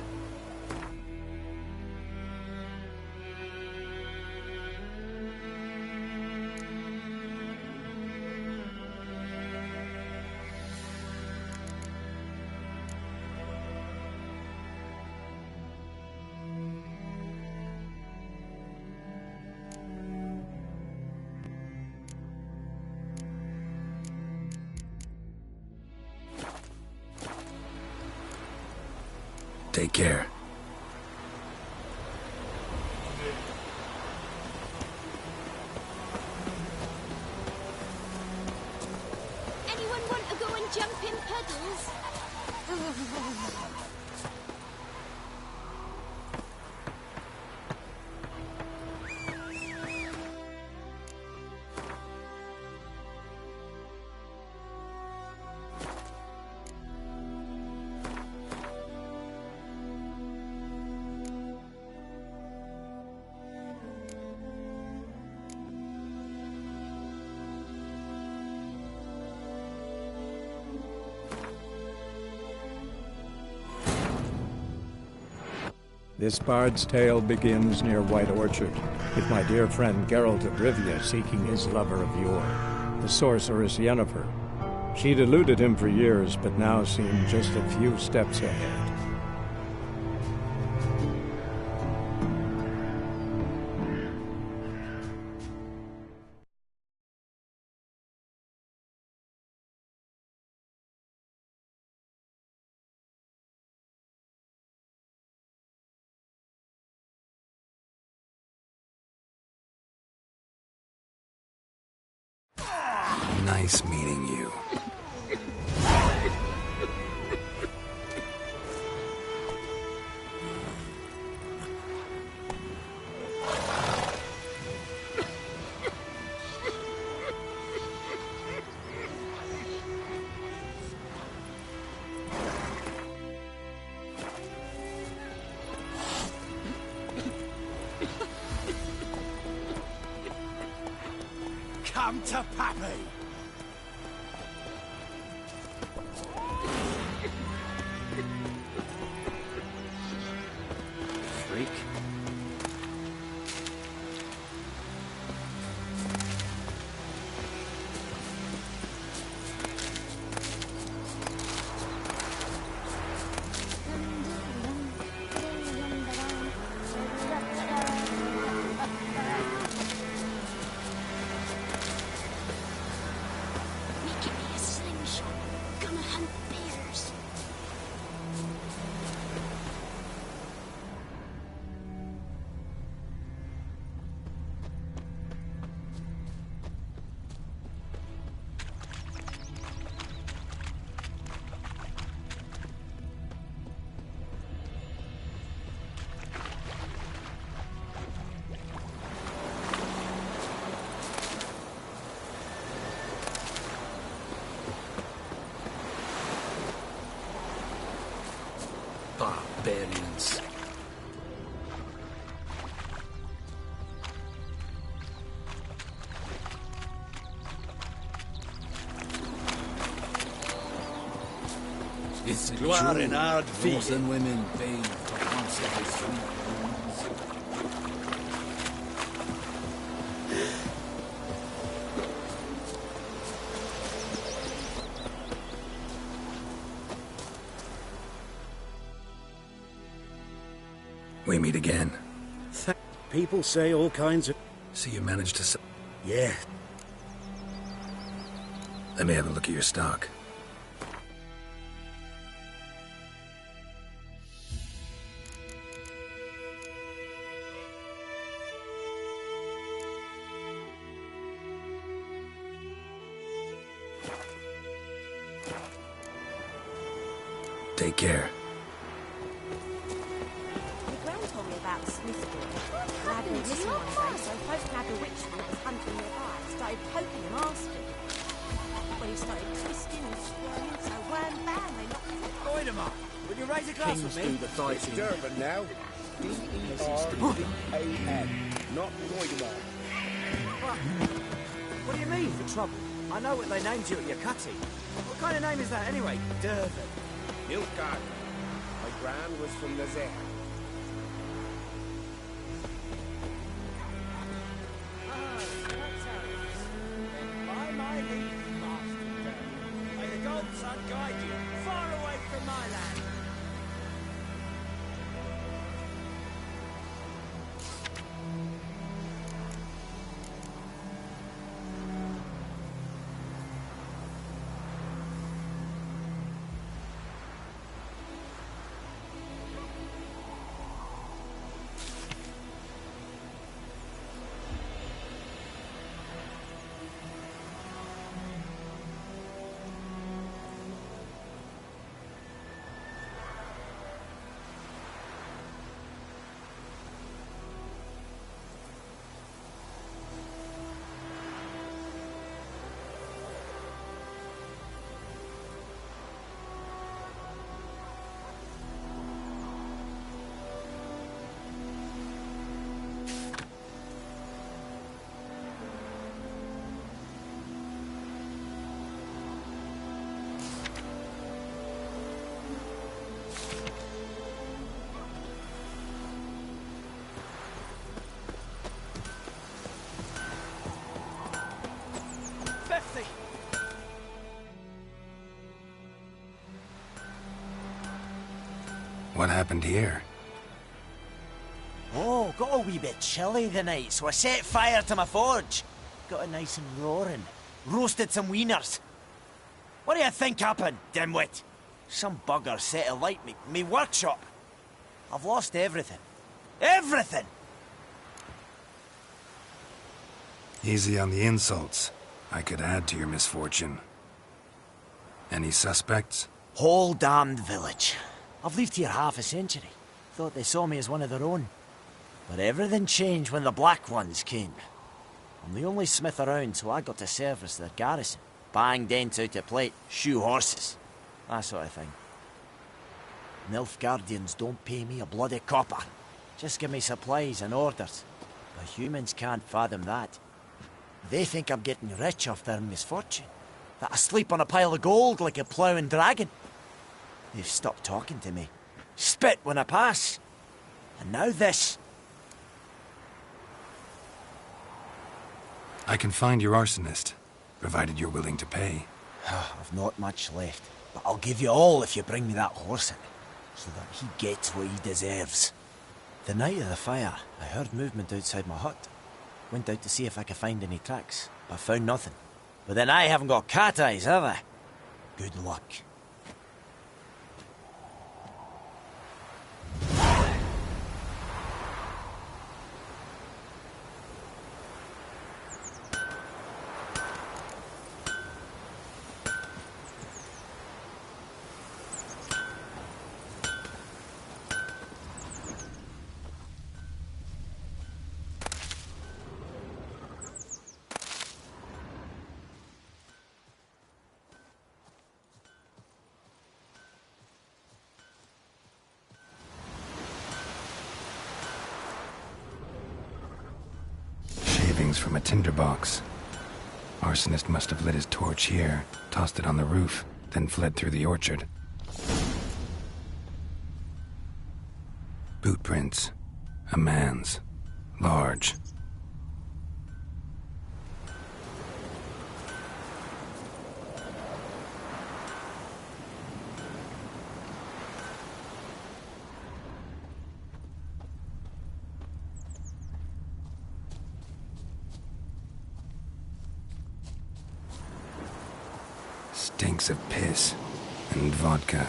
Take care. Anyone want to go and jump in puddles? This bard's tale begins near White Orchard, with my dear friend Geralt of Rivia seeking his lover of yore, the sorceress Yennefer. She'd eluded him for years, but now seemed just a few steps ahead. Nice meeting you. come to Pappy. Freak. Give me a slingshot. Gonna hunt bears. Barbarians. It's Gloire and hard Those and women bathe for once every 3 moons. We meet again. People say all kinds of... So you managed to... Yeah. Let me have a look at your stock. Take care. The Gran told me about the Smith boy. Lad went missing one day, so folks had the witch man that was hunting nearby. Started poking and asking. When he started twisting and swirling, so wham bam, they knocked him. Going him up. Will you raise a glass Kings with do me? the fighting. Durban now. D-E-R-B-A-N. Not Neumar. What do you mean, for trouble? I know what they named you at your cutting. What kind of name is that, anyway? Durban. Nilfgaard. My gran was from Nazaire. By my leave, Master Durban. May the gods guide you far away from my land. What happened here? Oh, got a wee bit chilly the night, so I set fire to my forge. Got it nice and roaring. Roasted some wieners. What do you think happened, dimwit? Some bugger set alight me workshop. I've lost everything. Everything! Easy on the insults. I could add to your misfortune. Any suspects? Whole damned village. I've lived here half a century. Thought they saw me as one of their own. But everything changed when the Black Ones came. I'm the only smith around, so I got to service their garrison. Bang dents out of plate, shoe horses. That sort of thing. Nilfgaardians don't pay me a bloody copper. Just give me supplies and orders. But humans can't fathom that. They think I'm getting rich off their misfortune. That I sleep on a pile of gold like a ploughing dragon. They've stopped talking to me. Spit when I pass. And now this. I can find your arsonist, provided you're willing to pay. I've not much left, but I'll give you all if you bring me that horse in, so that he gets what he deserves. The night of the fire, I heard movement outside my hut. Went out to see if I could find any tracks, but found nothing. But then I haven't got cat eyes, have I? Good luck. From a tinderbox. Arsonist must have lit his torch here, tossed it on the roof, then fled through the orchard. Boot prints. A man's. Large. Stinks of piss and vodka.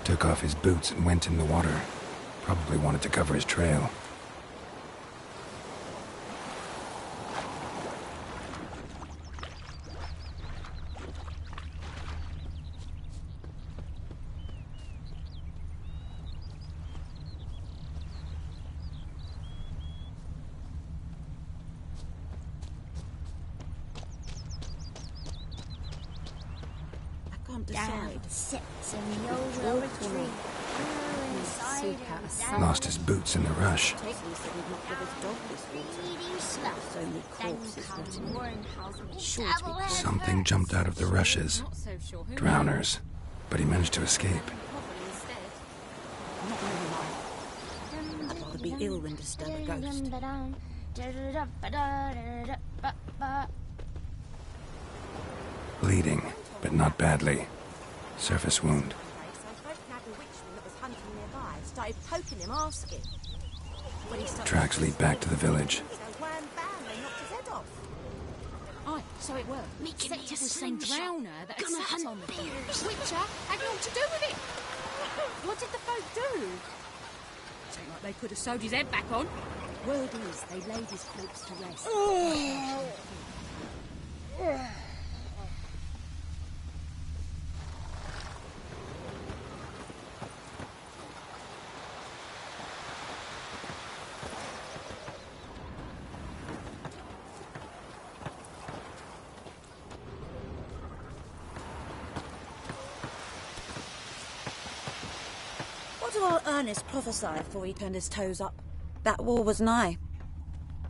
Took off his boots and went in the water. Probably wanted to cover his trail. Lost his boots in the rush. Something jumped out of the rushes. Drowners. But he managed to escape. I'd rather be ill than disturb a ghost. Bleeding, but not badly. Surface wound. Started poking him, asking. Tracks lead back to the village. Aye, so it worked. Set to the same drowner that had sat on the Witcher had naught to do with it. What did the folk do? Don't like they could have sewed his head back on. Word is they laid his corpse to rest. What did old Ernest prophesy before he turned his toes up? That war was nigh.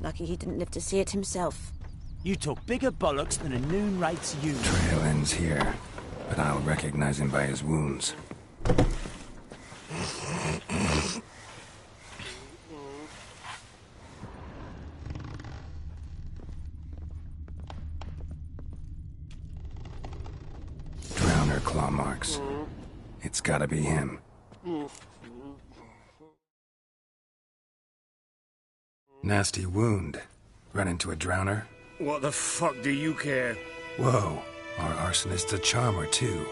Lucky he didn't live to see it himself. You took bigger bollocks than a noon rights you. Trail ends here, but I'll recognize him by his wounds. Drowner claw marks. It's gotta be him. Nasty wound. Run into a drowner? What the fuck do you care? Whoa, our arsonist's a charmer too.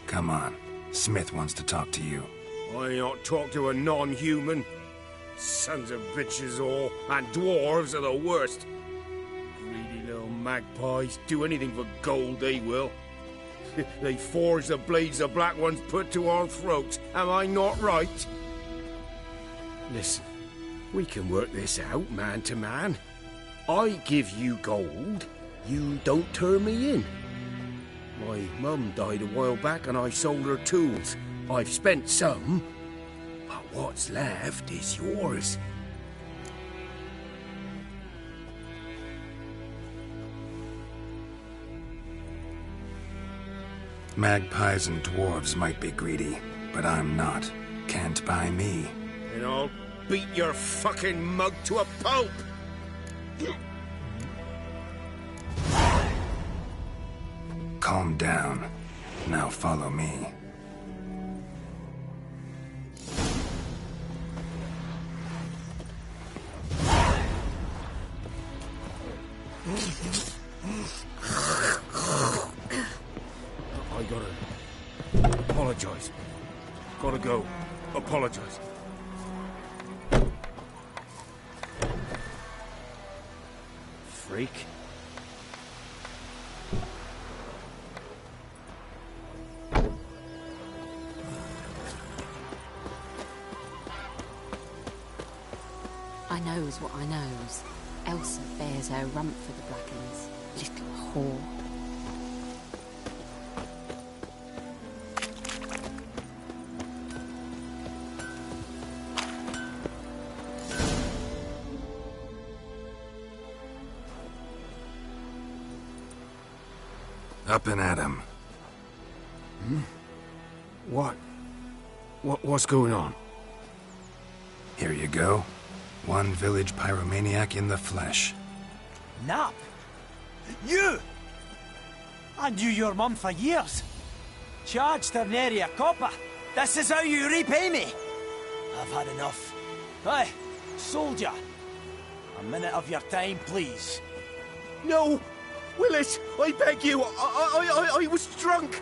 Come on, Smith wants to talk to you. I ain't not talk to a non-human. Sons of bitches all, and dwarves are the worst. Greedy little magpies, do anything for gold, they will. They forge the blades the Black Ones put to our throats, am I not right? Listen, we can work this out, man to man. I give you gold, you don't turn me in. My mum died a while back and I sold her tools. I've spent some, but what's left is yours. Magpies and dwarves might be greedy, but I'm not. Can't buy me. And I'll beat your fucking mug to a pulp! Calm down. Now follow me. I gotta apologize. Gotta go. Apologize. Freak. I knows what I knows. Elsa bears her rump for the Blackens. Little whore. Up and at 'em. What's going on? Here you go. One village pyromaniac in the flesh. Nap? You! I knew your mum for years. Charged her nary a copper. This is how you repay me. I've had enough. Aye, soldier. A minute of your time, please. No! Willis, I beg you. I was drunk.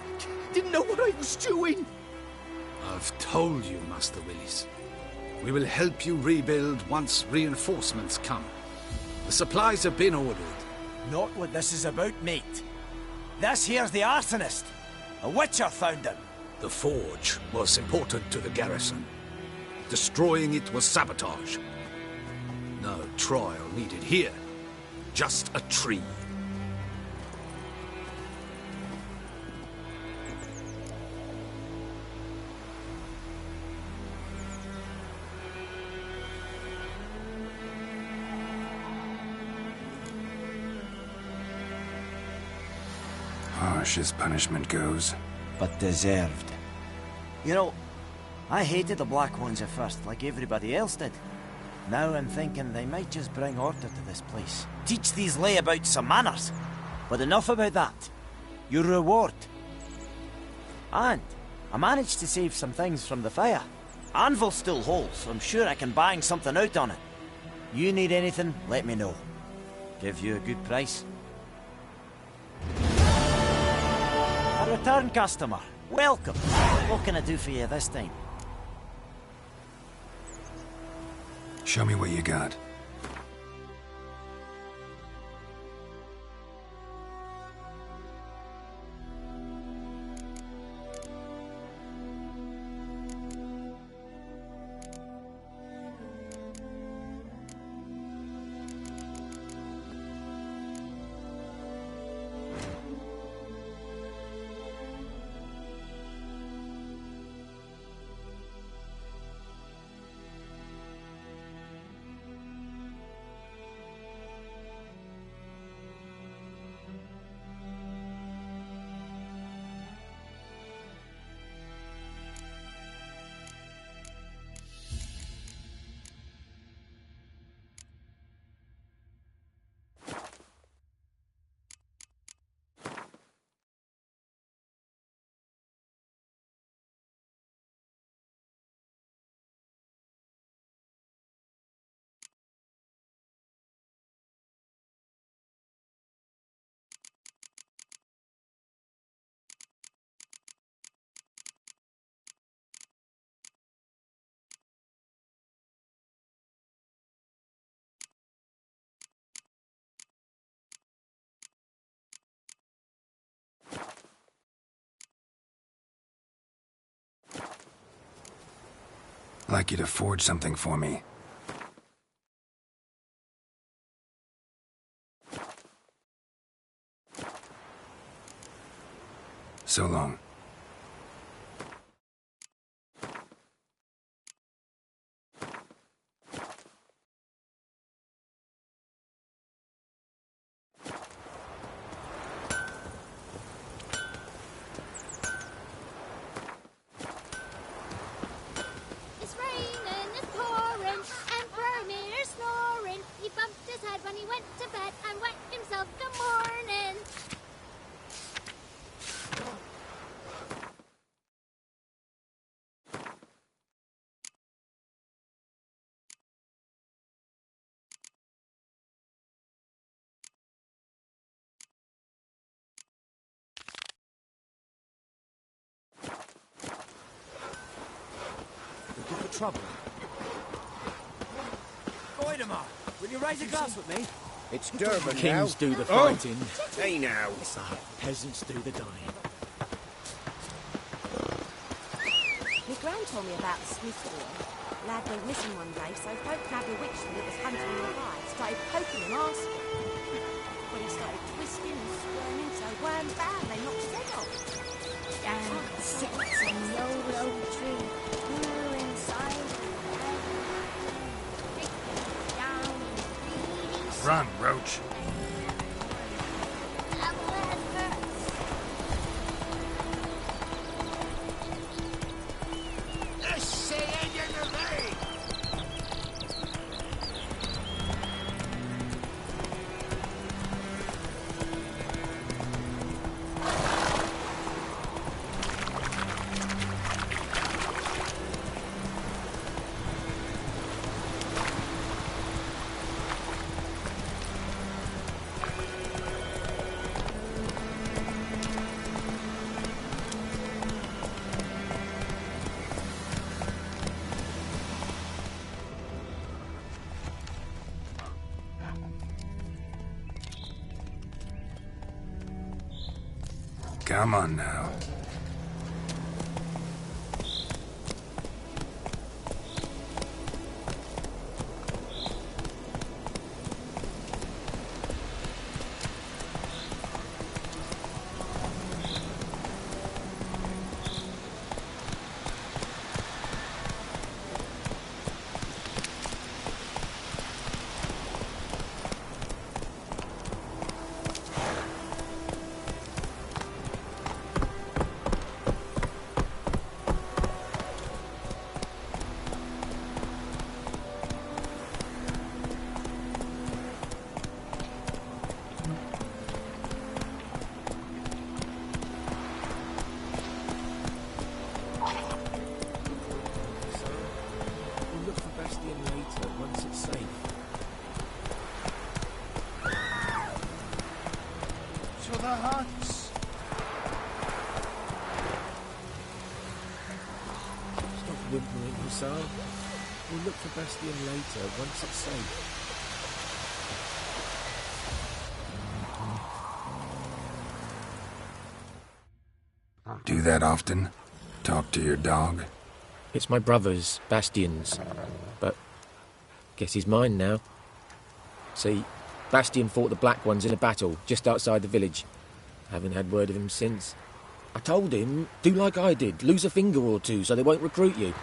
Didn't know what I was doing. I've told you, Master Willis. We will help you rebuild once reinforcements come. The supplies have been ordered. Not what this is about, mate. This here's the arsonist. A witcher found him. The forge was important to the garrison. Destroying it was sabotage. No trial needed here. Just a tree. Harsh as punishment goes. But deserved. You know, I hated the Black Ones at first, like everybody else did. Now I'm thinking they might just bring order to this place. Teach these layabouts some manners. But enough about that. Your reward. And I managed to save some things from the fire. Anvil still holds, so I'm sure I can bang something out on it. You need anything, let me know. Give you a good price. A return customer. Welcome. What can I do for you this time? Show me what you got. like you to forge something for me. So long. It's raining, it's pouring, and Bromir's snoring. He bumped his head when he went to bed and wet himself good morning. Looking for trouble? Goidemar, will you raise a glass with me? It's Durban Kings now. do the fighting. Hey now. Peasants do the dying. My gran told me about the Smith boy. Lad went missing one day, so folk nabbed a witch that was hunting nearby. Started poking and asking. When he started twisting and squirming so worm bad, they knocked his head off. And sits in the old tree, grew inside down and Run, Roach. Come on now. Whimpering, Hussar. We'll look for Bastion later, once it's safe. Do that often? Talk to your dog? It's my brother's, Bastion's, but guess he's mine now. See, Bastion fought the Black Ones in a battle just outside the village. Haven't had word of him since. I told him, do like I did, lose a finger or two so they won't recruit you.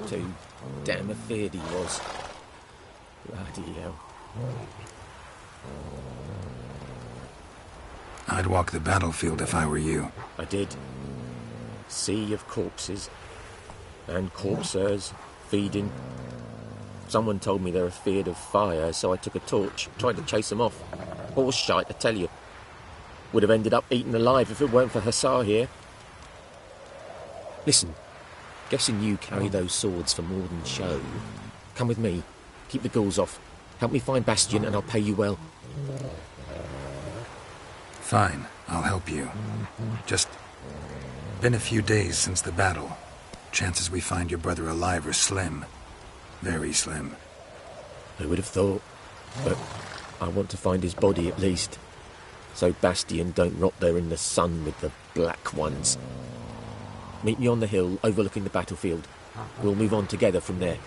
Too damn afeard he was. Bloody hell. I'd walk the battlefield if I were you. I did. Sea of corpses. And corpsers, feeding. Someone told me they're afeard of fire, so I took a torch, tried to chase them off. Horse shite, I tell you. Would have ended up eaten alive if it weren't for Hussar here. Listen, guessing you carry those swords for more than show. Come with me, keep the ghouls off. Help me find Bastion and I'll pay you well. Fine, I'll help you. Just been a few days since the battle. Chances we find your brother alive are slim. Very slim. Who would have thought? But I want to find his body at least. So Bastion don't rot there in the sun with the Black Ones. Meet me on the hill overlooking the battlefield. We'll move on together from there.